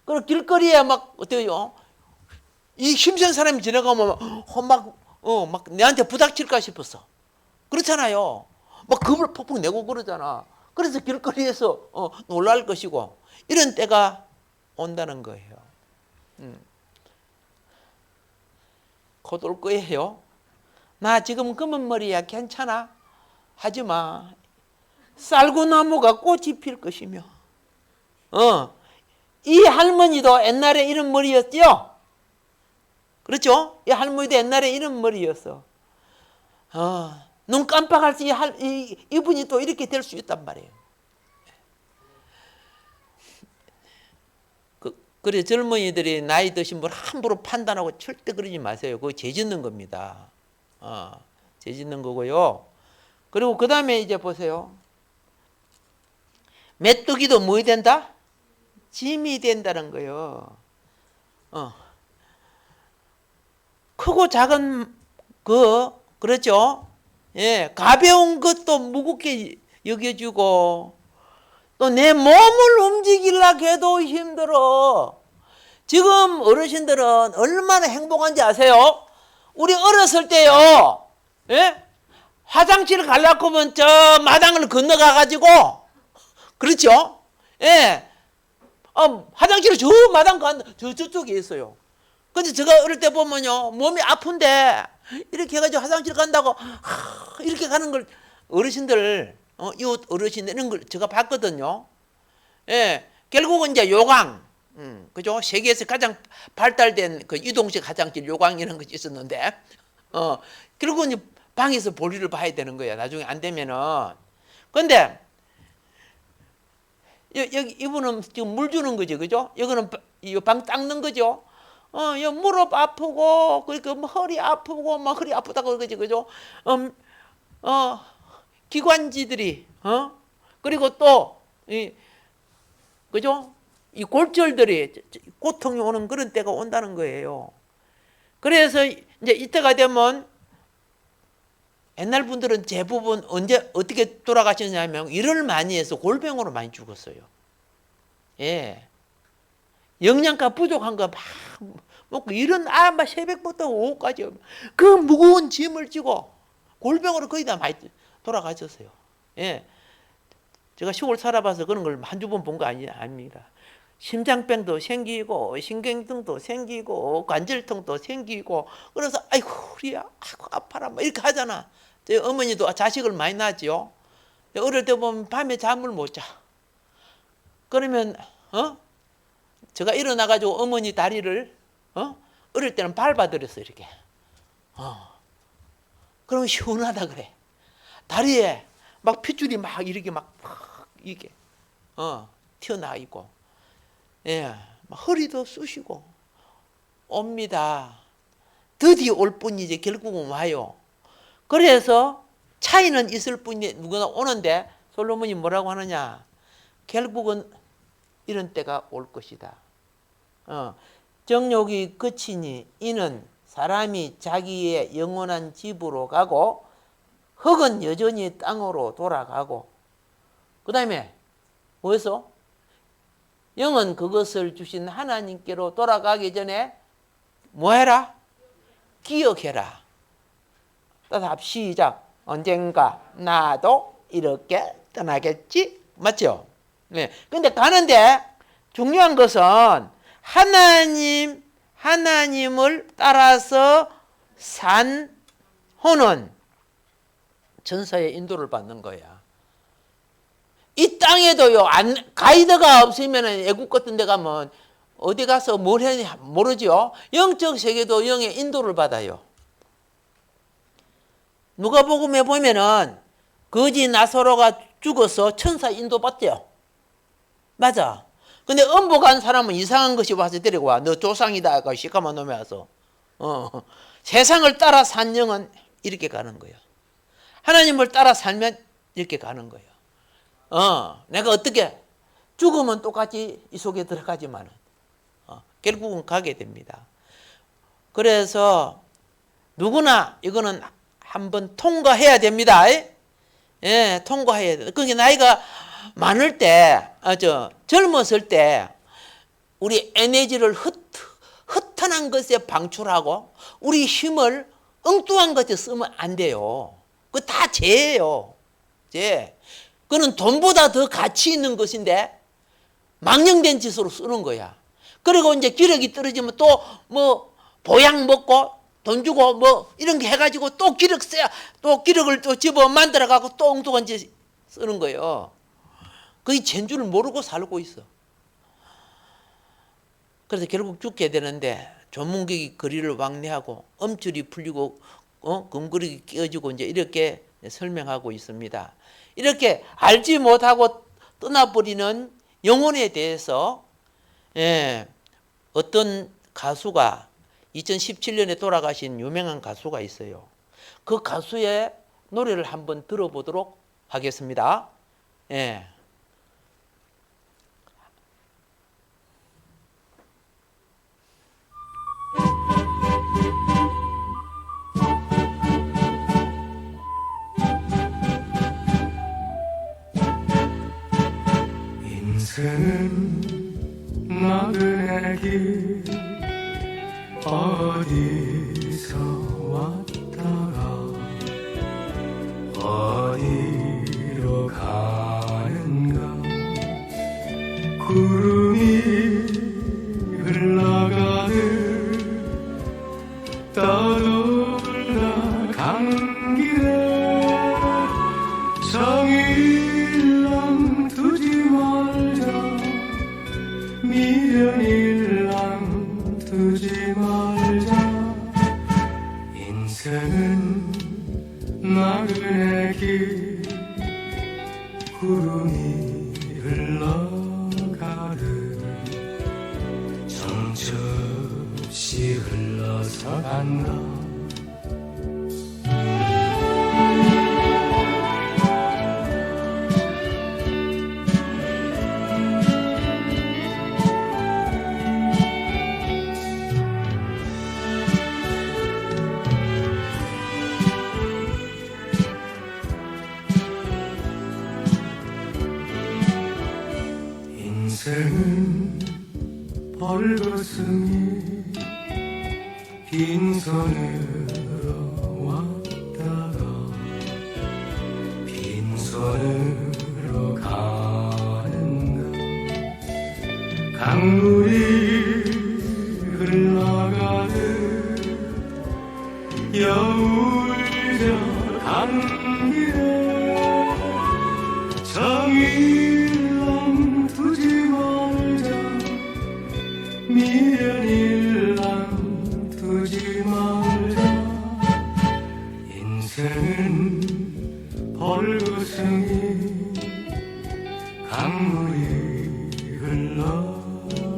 그 길거리에 막, 어때요? 이 힘센 사람이 지나가면 막 내한테 부닥칠까 싶었어. 그렇잖아요. 막 겁을 퍽퍽 내고 그러잖아. 그래서 길거리에서 놀랄 것이고, 이런 때가 온다는 거예요. 곧 올 거예요. 나 지금 검은 머리야, 괜찮아? 하지 마. 쌀고나무가 꽃이 필 것이며. 이 할머니도 옛날에 이런 머리였죠? 그렇죠? 이 할머니도 옛날에 이런 머리였어. 눈 깜빡할 때 이분이 또 이렇게 될 수 있단 말이에요. 그래, 젊은이들이 나이 드신 분 함부로 판단하고 절대 그러지 마세요. 그거 죄 짓는 겁니다. 죄 짓는 거고요. 그리고 그 다음에 이제 보세요. 메뚜기도 뭐이 된다? 짐이 된다는 거예요. 크고 작은 그렇죠? 예, 가벼운 것도 무겁게 여겨주고, 또 내 몸을 움직이려고 해도 힘들어. 지금 어르신들은 얼마나 행복한지 아세요? 우리 어렸을 때요, 예? 화장실 가려고 하면 저 마당을 건너가가지고, 그렇죠? 예. 화장실을 저 마당 저쪽에 있어요. 근데 제가 어릴 때 보면요, 몸이 아픈데, 이렇게 해가지고 화장실 간다고, 이렇게 가는 걸, 어르신들, 이웃 어르신들, 이런 걸 제가 봤거든요. 예. 결국은 이제 요강, 그죠? 세계에서 가장 발달된 그 이동식 화장실 요강 이런 것이 있었는데, 결국은 방에서 볼일을 봐야 되는 거야. 나중에 안 되면은. 근데, 여기 이분은 지금 물 주는 거죠, 그죠? 여기는 방 닦는 거죠. 무릎 아프고, 그러니까 허리 아프고, 막 허리 아프다고 그러지, 그죠? 기관지들이, 그리고 또, 그죠? 이 골절들이 고통이 오는 그런 때가 온다는 거예요. 그래서 이제 이때가 되면 옛날 분들은 대부분 어떻게 돌아가셨냐면 일을 많이 해서 골병으로 많이 죽었어요. 예. 영양가 부족한 거 막 먹고 일은 막 새벽부터 오후까지 그 무거운 짐을 지고 골병으로 거의 다 많이 돌아가셨어요. 예. 제가 시골 살아봐서 그런 걸 한두 번 본 거 아닙니다. 심장병도 생기고 신경통도 생기고 관절통도 생기고 그래서 아이고 우리야 아이고 아파라 뭐 이렇게 하잖아. 저희 어머니도 자식을 많이 낳았지요. 어릴 때 보면 밤에 잠을 못 자. 그러면 제가 일어나가지고 어머니 다리를 어릴 때는 밟아드렸어요. 이렇게. 그러면 시원하다 그래. 다리에 막 핏줄이 막 이렇게 막 이게 튀어나와 있고, 예, 막 허리도 쑤시고 옵니다. 드디어 올 뿐이지 결국은 와요. 그래서 차이는 있을 뿐이 누구나 오는데 솔로몬이 뭐라고 하느냐? 결국은 이런 때가 올 것이다. 정욕이 그치니 이는 사람이 자기의 영원한 집으로 가고 흙은 여전히 땅으로 돌아가고, 그 다음에 뭐였어? 영은 그것을 주신 하나님께로 돌아가기 전에 뭐해라? 기억해라. 따라 시작. 언젠가 나도 이렇게 떠나겠지? 맞죠? 네. 근데 가는데 중요한 것은 하나님을 따라서 산 호는 전사의 인도를 받는 거야. 이 땅에도요, 가이드가 없으면 애국 같은 데 가면 어디 가서 뭘 해야 모르죠. 영적 세계도 영의 인도를 받아요. 누가복음에 보면은 거지 나사로가 죽어서 천사 인도 받대요. 맞아. 근데 음보 간 사람은 이상한 것이 와서 데리고 와. 너 조상이다. 그 시커먼 놈이 와서. 세상을 따라 산 영은 이렇게 가는 거예요. 하나님을 따라 살면 이렇게 가는 거예요. 내가 어떻게 죽으면 똑같이 이 속에 들어가지만은 결국은 가게 됩니다. 그래서 누구나 이거는 한번 통과해야 됩니다. 예, 통과해야 돼. 그게 나이가 많을 때, 젊었을 때 우리 에너지를 허탄한 것에 방출하고 우리 힘을 엉뚱한 것에 쓰면 안 돼요. 그거 다 죄예요. 죄. 그거는 돈보다 더 가치 있는 것인데 망령된 짓으로 쓰는 거야. 그리고 이제 기력이 떨어지면 또 뭐 보약 먹고 돈 주고 뭐 이런 게 해가지고 또 기력 써야 또 기력을 또 집어 만들어가고 또 엉뚱한 짓 쓰는 거예요. 그게 죄인 줄 모르고 살고 있어. 그래서 결국 죽게 되는데 조문객이 거리를 왕래하고 엄줄이 풀리고 금거리가 끼어지고 이제 이렇게 설명하고 있습니다. 이렇게 알지 못하고 떠나버리는 영혼에 대해서 어떤 가수가 2017년에 돌아가신 유명한 가수가 있어요. 그 가수의 노래를 한번 들어보도록 하겠습니다. 인생은 나그네 길 어디서 왔다가 어디로 가는가. 구름이 흘러가듯 떠돌다 가는 길에 정일랑 두지 말자. 미련일랑 두지 말자. 인생은 나그네 길 구름이 흘러가듯 정처없이 흘러서 간다. 인생은 벌거숭이 빈손으로 왔다가 빈손으로 가는가. 강물이 흘러가듯 여울져 간 길에 정일랑 두지 말자 미련일랑 두지 말자 인생은 벌거숭이 강물이 흘러가듯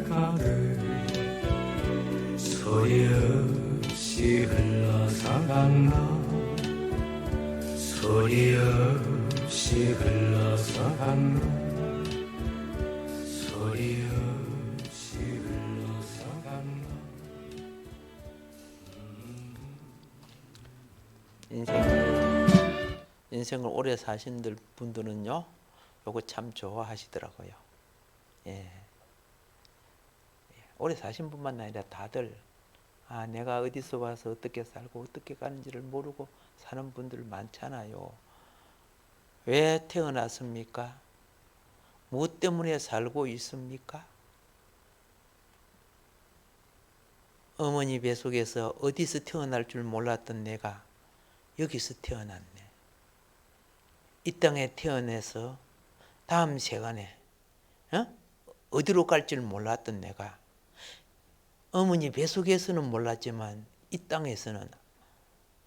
소리 없이 흘러서 간다 소리 없이 흘러서 간다 소리 없이 흘러서 간다 인생을 오래 사신 분들은요, 요거 참 좋아하시더라고요. 예. 오래 사신 분만 아니라 다들 내가 어디서 와서 어떻게 살고 어떻게 가는지를 모르고 사는 분들 많잖아요. 왜 태어났습니까? 무엇 때문에 살고 있습니까? 어머니 뱃속에서 어디서 태어날 줄 몰랐던 내가 여기서 태어났네. 이 땅에 태어나서 다음 세간에 어디로 갈 줄 몰랐던 내가 어머니 뱃속에서는 몰랐지만 이 땅에서는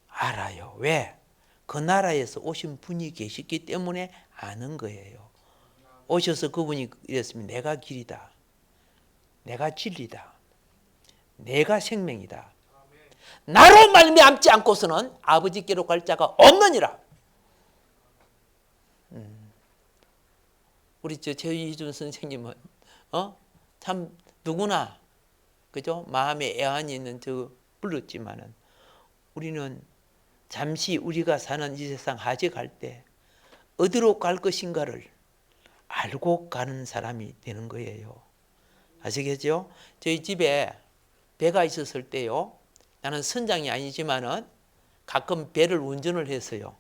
알아요. 왜? 그 나라에서 오신 분이 계시기 때문에 아는 거예요. 오셔서 그분이 이랬습니다. 내가 길이다. 내가 진리다. 내가 생명이다. 나로 말미암지 않고서는 아버지께로 갈 자가 없느니라. 우리 최희준 선생님은 참 누구나 그죠? 마음에 애환이 있는 불렀지만은 우리는 잠시 우리가 사는 이 세상 하지 갈 때 어디로 갈 것인가를 알고 가는 사람이 되는 거예요. 아시겠죠? 저희 집에 배가 있었을 때요. 나는 선장이 아니지만은 가끔 배를 운전을 했어요.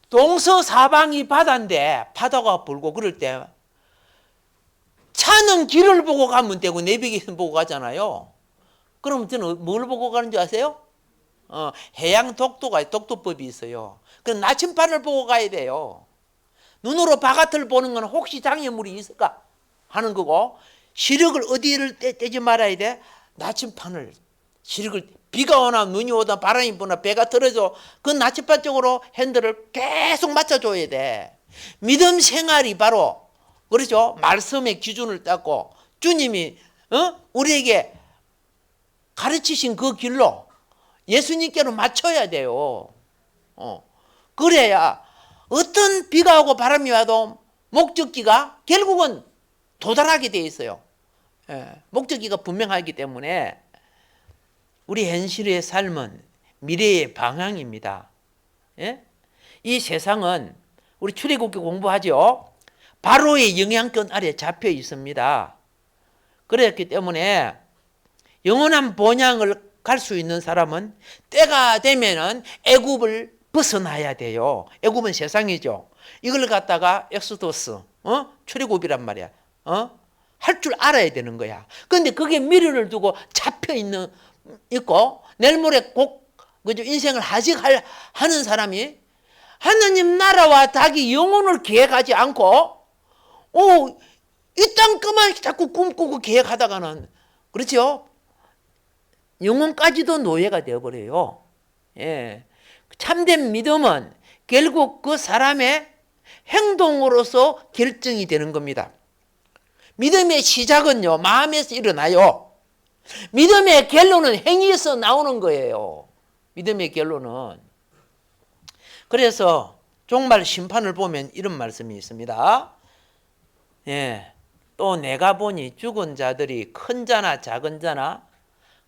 동서사방이 바다인데 바다가 불고 그럴 때 차는 길을 보고 가면 되고 내비게이션 보고 가잖아요. 그럼 저는 뭘 보고 가는 줄 아세요? 해양 독도법이 있어요. 그럼 나침반을 보고 가야 돼요. 눈으로 바깥을 보는 건 혹시 장애물이 있을까 하는 거고 시력을 어디를 떼지 말아야 돼? 나침반을 시력을 비가 오나 눈이 오다 바람이 부나 배가 떨어져 그 나침반 쪽으로 핸들을 계속 맞춰줘야 돼. 믿음 생활이 바로 그렇죠. 말씀의 기준을 닦고 주님이 우리에게 가르치신 그 길로 예수님께로 맞춰야 돼요. 그래야 어떤 비가 오고 바람이 와도 목적지가 결국은 도달하게 돼 있어요. 목적지가 분명하기 때문에 우리 현실의 삶은 미래의 방향입니다. 이 세상은 우리 출애굽기 공부하죠. 바로의 영향권 아래 잡혀 있습니다. 그렇기 때문에 영원한 본향을 갈 수 있는 사람은 때가 되면은 애굽을 벗어나야 돼요. 애굽은 세상이죠. 이걸 갖다가 엑소더스, 출애굽이란 말이야. 할 줄 알아야 되는 거야. 그런데 그게 미련을 두고 잡혀 있고 내일 모레 꼭 그죠 인생을 하는 사람이 하나님 나라와 자기 영혼을 계획하지 않고 이 땅 것만 자꾸 꿈꾸고 계획하다가는 그렇죠? 영혼까지도 노예가 되어버려요. 예. 참된 믿음은 결국 그 사람의 행동으로서 결정이 되는 겁니다. 믿음의 시작은요 마음에서 일어나요. 믿음의 결론은 행위에서 나오는 거예요. 믿음의 결론은. 그래서 종말 심판을 보면 이런 말씀이 있습니다. 예, 또 내가 보니 죽은 자들이 큰 자나 작은 자나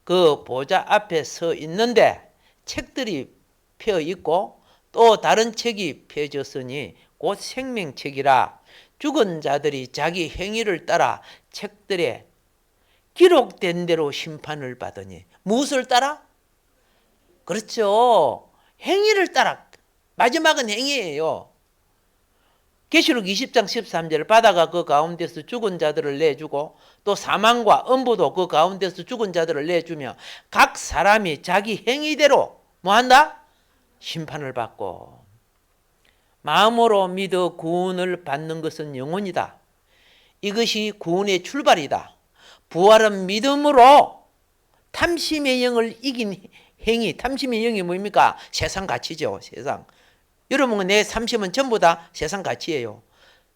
그 보좌 앞에 서 있는데 책들이 펴 있고 또 다른 책이 펴졌으니 곧 생명책이라. 죽은 자들이 자기 행위를 따라 책들에 기록된 대로 심판을 받으니. 무엇을 따라? 그렇죠. 행위를 따라. 마지막은 행위예요. 계시록 20장 13절 바다가 그 가운데서 죽은 자들을 내주고 또 사망과 음부도 그 가운데서 죽은 자들을 내주며 각 사람이 자기 행위대로 뭐한다? 심판을 받고, 마음으로 믿어 구원을 받는 것은 영혼이다. 이것이 구원의 출발이다. 부활은 믿음으로 탐심의 영을 이긴 행위. 탐심의 영이 뭡니까? 세상 가치죠. 세상. 여러분, 내 탐심은 전부 다 세상 가치예요.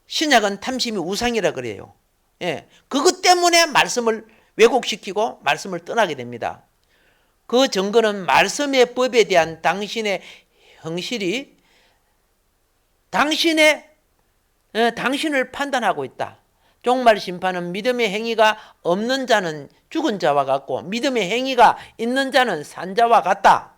신약은 탐심이 우상이라 그래요. 예, 그것 때문에 말씀을 왜곡시키고 말씀을 떠나게 됩니다. 그 증거는 말씀의 법에 대한 당신의 형실이 당신을 판단하고 있다. 종말 심판은 믿음의 행위가 없는 자는 죽은 자와 같고 믿음의 행위가 있는 자는 산 자와 같다.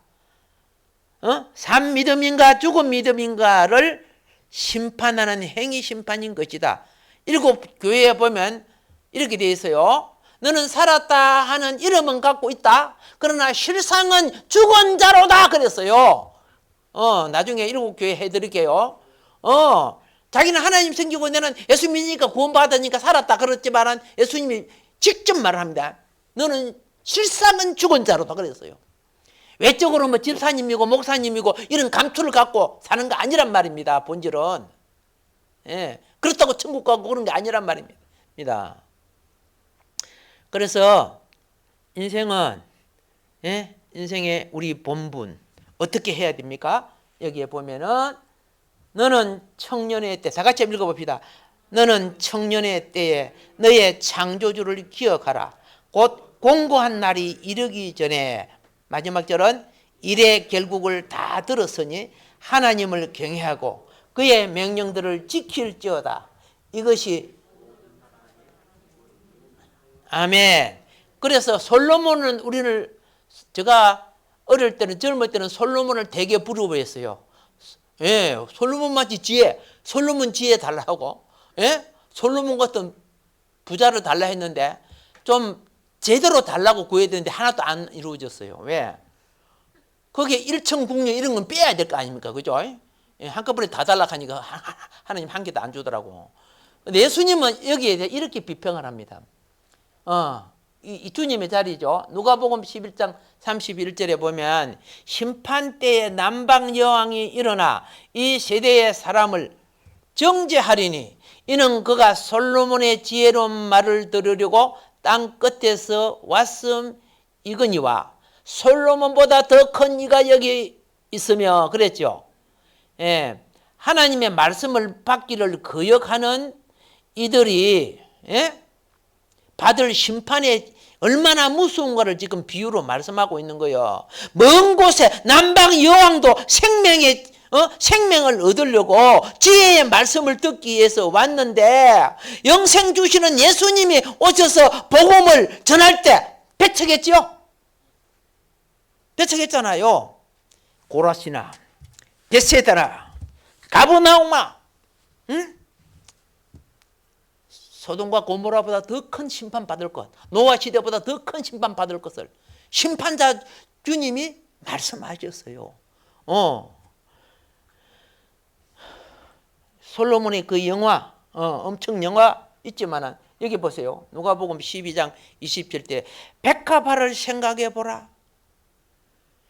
산 믿음인가 죽은 믿음인가를 심판하는 행위 심판인 것이다. 일곱 교회에 보면 이렇게 되어 있어요. 너는 살았다 하는 이름은 갖고 있다. 그러나 실상은 죽은 자로다 그랬어요. 나중에 일곱 교회 해드릴게요. 자기는 하나님 섬기고 너는 예수 믿으니까 구원받으니까 살았다 그랬지만 예수님이 직접 말합니다. 너는 실상은 죽은 자로다 그랬어요. 외적으로 뭐 집사님이고 목사님이고 이런 감투를 갖고 사는 거 아니란 말입니다. 본질은. 예, 그렇다고 천국 가고 그런 게 아니란 말입니다. 그래서 인생은, 예, 인생의 우리 본분 어떻게 해야 됩니까? 여기에 보면은 너는 청년의 때, 다 같이 읽어봅시다. 너는 청년의 때에 너의 창조주를 기억하라. 곧 공고한 날이 이르기 전에, 마지막 절은 일의 결국을 다 들었으니 하나님을 경외하고 그의 명령들을 지킬지어다. 이것이 아멘. 그래서 솔로몬은 제가 어릴 때는 젊을 때는 솔로몬을 되게 부러워했어요. 예, 솔로몬 마치 지혜, 솔로몬 지혜 달라고, 예, 솔로몬 같은 부자를 달라 했는데 좀 제대로 달라고 구해야 되는데 하나도 안 이루어졌어요. 왜? 거기에 일천국력 이런 건 빼야 될 거 아닙니까, 그죠? 예, 한꺼번에 다 달라고 하니까 하나님 한 개도 안 주더라고. 예수님은 여기에 이렇게 비평을 합니다. 이 주님의 자리죠. 누가복음 11장 31절에 보면 심판 때에 남방 여왕이 일어나 이 세대의 사람을 정죄하리니 이는 그가 솔로몬의 지혜로운 말을 들으려고 땅 끝에서 왔음이거니와 솔로몬보다 더 큰 이가 여기 있으며 그랬죠. 예, 하나님의 말씀을 받기를 거역하는 이들이, 예? 받을 심판에 얼마나 무서운가를 지금 비유로 말씀하고 있는 거예요. 먼 곳에 남방 여왕도 생명을 얻으려고 지혜의 말씀을 듣기 위해서 왔는데 영생 주시는 예수님이 오셔서 복음을 전할 때 배척했죠? 배척했잖아요. 고라시나 벳세다나 가버나움아, 응? 소돔과 고모라보다 더 큰 심판 받을 것, 노아 시대보다 더 큰 심판 받을 것을 심판자 주님이 말씀하셨어요. 솔로몬의 그 영화, 엄청 영화 있지만은 여기 보세요. 누가복음 12장 27대 백합화를 생각해 보라.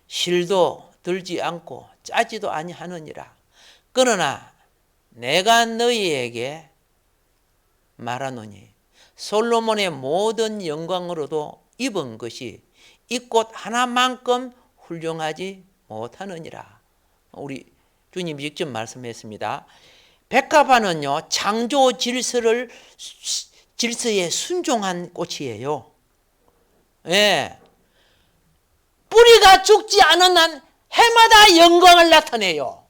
실도 들지 않고 짜지도 아니하느니라. 그러나 내가 너희에게 말하노니 솔로몬의 모든 영광으로도 입은 것이 이 꽃 하나만큼 훌륭하지 못하느니라. 우리 주님이 직접 말씀했습니다. 백합화는요, 창조 질서에 순종한 꽃이에요. 예. 뿌리가 죽지 않은 한 해마다 영광을 나타내요.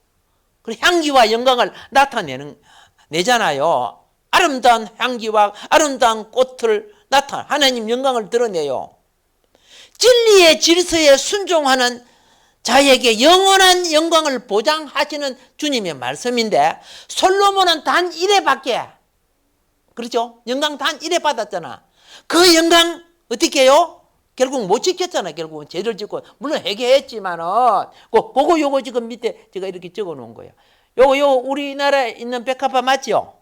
그리고 향기와 영광을 내잖아요. 아름다운 향기와 아름다운 꽃을 하나님 영광을 드러내요. 진리의 질서에 순종하는 자에게 영원한 영광을 보장하시는 주님의 말씀인데 솔로몬은 단 1회밖에, 그렇죠? 영광 단 1회 받았잖아. 그 영광 어떻게 해요? 결국 못 지켰잖아. 결국은 죄를 짓고 물론 회개했지만은 요거 지금 밑에 제가 이렇게 적어 놓은 거예요. 요거 우리나라에 있는 백합화 맞죠?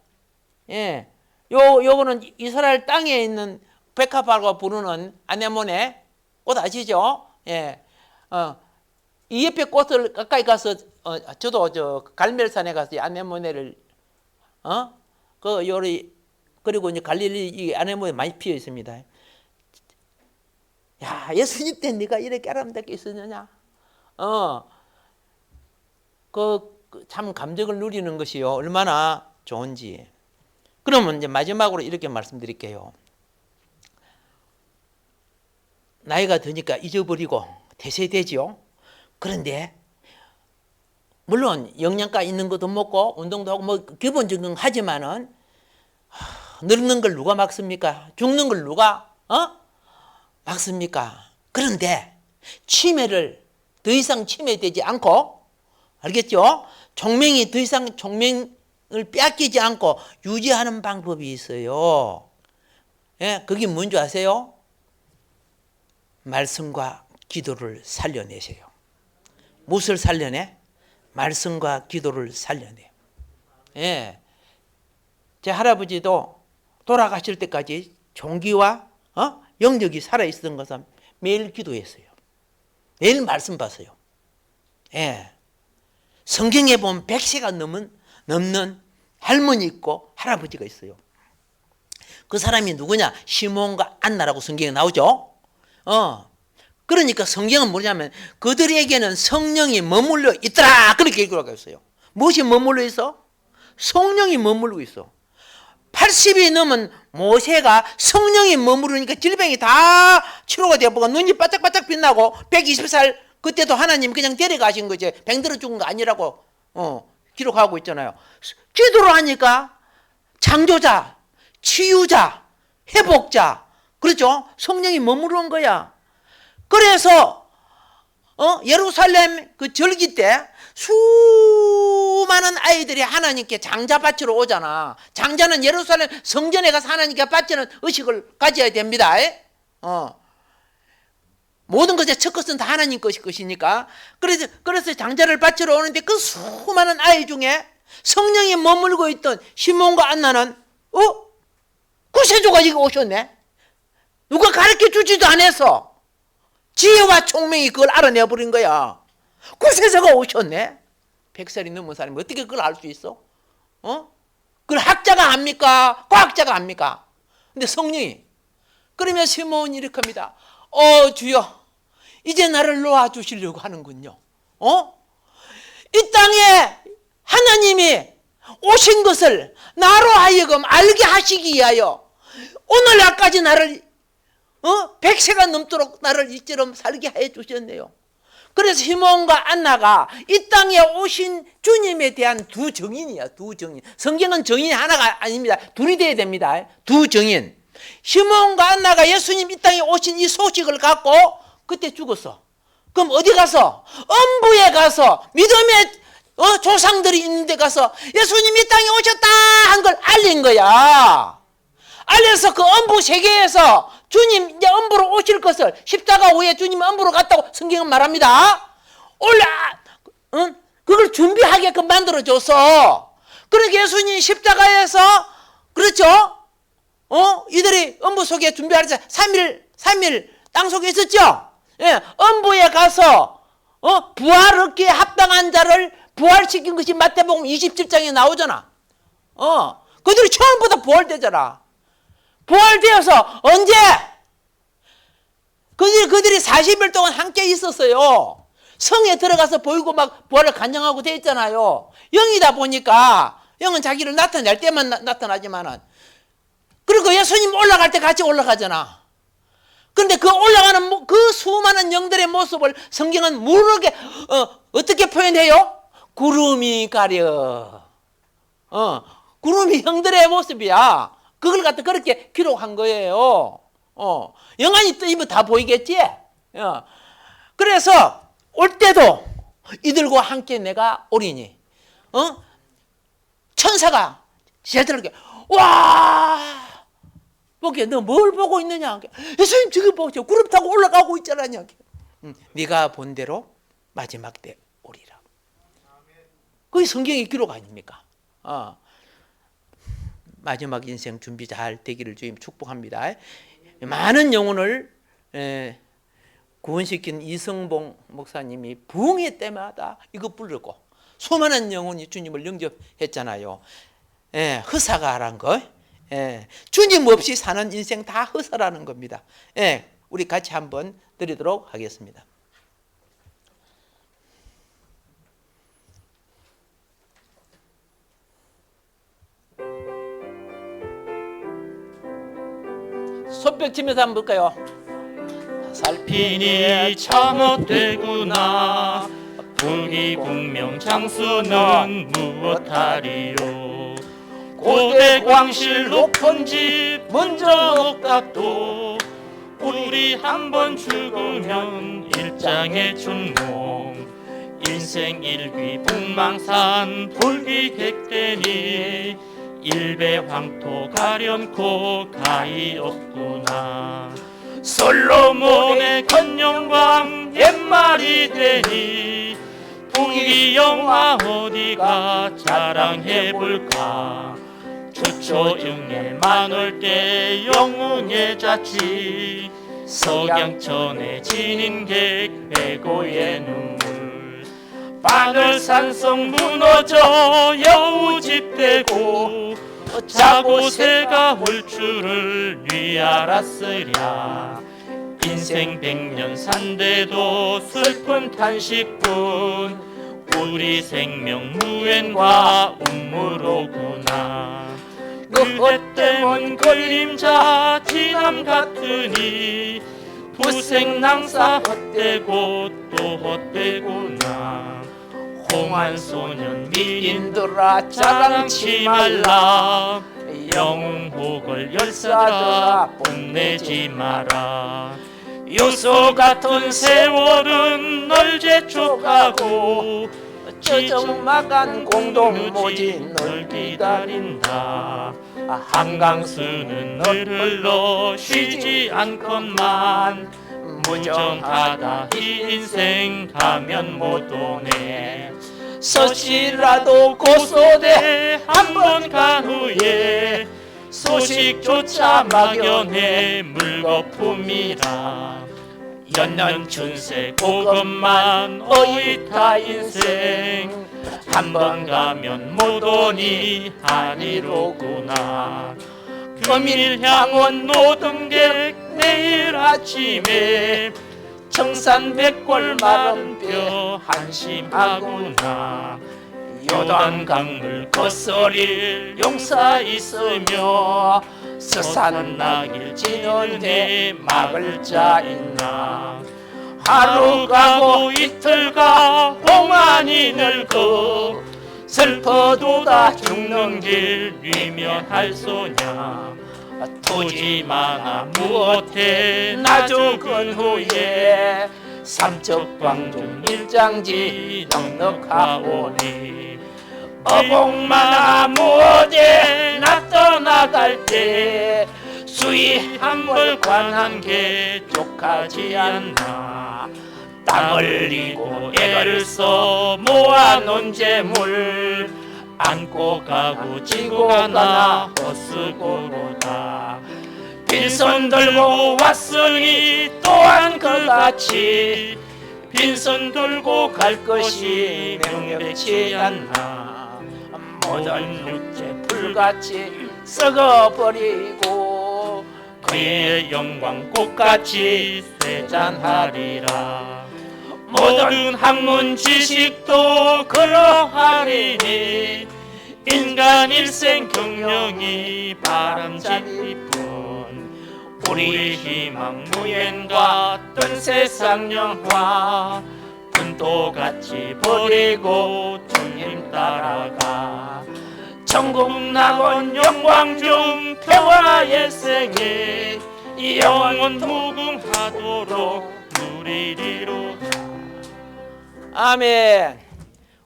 예, 요거는 이스라엘 땅에 있는 백합화라고 부르는 아네모네 꽃 아시죠? 예, 이 옆에 꽃을 가까이 가서 저도 저 갈멜산에 가서 아네모네를 그 요리 그리고 이제 갈릴리 이 아네모네 많이 피어 있습니다. 야, 예수님 때 네가 이렇게 아름답게 있었느냐? 참 감정을 누리는 것이요 얼마나 좋은지. 그러면 이제 마지막으로 이렇게 말씀드릴게요. 나이가 드니까 잊어버리고 대세되지요. 그런데 물론 영양가 있는 것도 먹고 운동도 하고 뭐 기본적인 건 하지만은 늙는 걸 누가 막습니까? 죽는 걸 누가 막습니까? 그런데 치매를 더 이상 치매되지 않고, 알겠죠? 총명이 더 이상 총명을 빼앗기지 않고 유지하는 방법이 있어요. 예, 그게 뭔지 아세요? 말씀과 기도를 살려내세요. 무엇을 살려내? 말씀과 기도를 살려내요. 예. 제 할아버지도 돌아가실 때까지 종기와 영역이 살아있었던 것은 매일 기도했어요. 매일 말씀 봤어요. 예. 성경에 보면 100세가 넘는 할머니 있고 할아버지가 있어요. 그 사람이 누구냐? 시몬과 안나라고 성경에 나오죠. 그러니까 성경은 뭐냐면 그들에게는 성령이 머물러 있더라, 그렇게 기록하고 있어요. 무엇이 머물러 있어? 성령이 머물고 있어. 80이 넘은 모세가 성령이 머무르니까 질병이 다 치료가 되고 눈이 바짝바짝 빛나고 120살 그때도 하나님 그냥 데려가신 거지, 병들어 죽은 거 아니라고 기록하고 있잖아요. 기도를 하니까 창조자, 치유자, 회복자, 그렇죠? 성령이 머무르는 거야. 그래서 예루살렘 그 절기 때 수많은 아이들이 하나님께 장자 바치러 오잖아. 장자는 예루살렘 성전에 가서 하나님께 바치는 의식을 가져야 됩니다. 모든 것의 첫 것은 다 하나님 것이니까. 그래서 장자를 바치러 오는데 그 수많은 아이 중에 성령이 머물고 있던 시몬과 안나는 구세주가 여기 오셨네. 누가 가르쳐 주지도 않았어. 지혜와 총명이 그걸 알아내버린 거야. 구세주가 오셨네. 100살이 넘은 사람이 어떻게 그걸 알 수 있어? 그걸 학자가 합니까? 과학자가 합니까? 근데 성령이. 그러면 시몬이 이렇게 합니다. 주여, 이제 나를 놓아주시려고 하는군요. 이 땅에 하나님이 오신 것을 나로 하여금 알게 하시기 위하여 오늘날까지 나를 100세가 넘도록 나를 이처럼 살게 해 주셨네요. 그래서 시몬과 안나가 이 땅에 오신 주님에 대한 두 정인이야. 두 정인. 성경은 정인이 하나가 아닙니다. 둘이 돼야 됩니다. 두 정인. 시몬과 안나가 예수님 이 땅에 오신 이 소식을 갖고 그때 죽었어. 그럼 어디 가서? 음부에 가서 믿음의 조상들이 있는 데 가서 예수님 이 땅에 오셨다 한 걸 알린 거야. 알려서 그 음부 세계에서 주님 이제 음부로 오실 것을, 십자가 후에 주님 음부로 갔다고 성경은 말합니다. 그걸 준비하게끔 만들어줘서. 그러니까 예수님 십자가에서, 그렇죠? 이들이 음부 속에 준비하자 3일 땅 속에 있었죠? 예, 음부에 가서 부활 얻기에 합당한 자를 부활시킨 것이 마태복음 27장에 나오잖아. 그들이 처음부터 부활되잖아. 부활되어서 언제? 그들이 40일 동안 함께 있었어요. 성에 들어가서 보이고 막 부활을 간증하고 돼 있잖아요. 영이다 보니까 영은 자기를 나타낼 때만 나타나지만은, 그리고 예수님 올라갈 때 같이 올라가잖아. 그런데 그 올라가는 그 수많은 영들의 모습을 성경은 모르게 어떻게 표현해요? 구름이 가려. 구름이 형들의 모습이야. 그걸 갖다 그렇게 기록한 거예요. 영안이 뜨이면 다 보이겠지? 그래서 올 때도 이들과 함께 내가 오리니. 천사가 제자들에게 와! 보게 너 뭘 보고 있느냐? 예수님 지금 보세요. 구름 타고 올라가고 있잖아. 네가 본 대로 마지막 때 오리라. 그게 성경의 기록 아닙니까? 마지막 인생 준비 잘 되기를 주님 축복합니다. 많은 영혼을 구원시킨 이성봉 목사님이 부흥회 때마다 이거 부르고 수많은 영혼이 주님을 영접했잖아요. 예, 허사가라는 거. 예, 주님 없이 사는 인생 다 허사라는 겁니다. 예, 우리 같이 한번 드리도록 하겠습니다. 손뼉 치면서 한번 볼까요? 살피니 참헛되구나. 부귀공명 장수는 무엇하리요. 고대 광실 높은 집 먼저 녹답도 우리 한번 죽으면 일장의 춘몽. 인생 일귀 북망산 불기객되니 일배 황토 가련코 가히 없구나. 솔로몬의 건영광 옛말이 되니 부귀영화 어디가 자랑해볼까. 주초응에 많을 때 영웅의 자치 석양천의 진인객 배고의 눈물. 바늘산성 무너져 여우집되고 자고새가 올 줄을 뉘 알았으랴. 인생 100년 산대도 슬픈 탄식뿐 우리 생명 무縁과 운무로구나. 그해 때문 그림자 지남 같으니 부생낭사 헛되고 또 헛되구나. 홍한소년 미인들아 자랑치 말라. 영웅복을 열사들아 뽐내지 마라. 요소 같은 세월은 널 재촉하고 지정막한 공동모지 널 기다린다. 한강수는 널 흘러 쉬지 않건만 무정하다 이 인생 가면 못 오네. 서시라도 고소돼 한 번 간 후에 소식조차 막연해 물거품이라. 연년춘세 그것만 어이타 인생 한 번 가면 못 오니 아니로구나. 금일향원 노동객 내일 아침에 청산백골 마른 뼈 한심하구나. 요단 강물 거스릴 용사 있으며 서산 나길 지는데 막을 자 있나. 하루 가고 이틀 가 홍안이 늙어 슬퍼도다 죽는 길 위면할 소냐. 토지 많아 무엇해 나 죽은 후에 삼척방중 일장지 넉넉하오니. 어복 많아 무엇해 나 떠나갈 때 수의 한벌 관한 게 족하지 않나. 땀 흘리고 애를 써 모아놓은 재물 안고 가고 지고 가나 헛수고로다. 빈손 들고 왔으니 또한 그같이 빈손 들고 갈 것이 명백치 않나. 모든 육체 불같이 썩어버리고 그의 영광 꽃같이 쇠잔하리라. 모든 학문 지식도 그러하리니 인간 일생 경영이 바람잡이뿐. 우리 희망 무縁과 뜬 세상 영화 분도같이 버리고 주님 따라가. 천국 낙원 영광 중 평화의 생에 영원 무궁하도록 누리리로다. 아멘.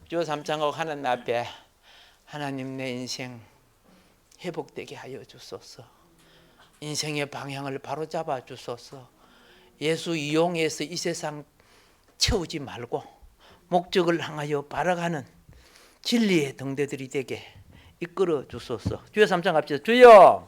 주 3장국 하나님 앞에 하나님 내 인생 회복되게 하여 주소서. 인생의 방향을 바로잡아 주소서. 예수 이용해서 이 세상 채우지 말고 목적을 향하여 바라가는 진리의 등대들이 되게 이끌어 주소서. 주여 3장 합시다. 주여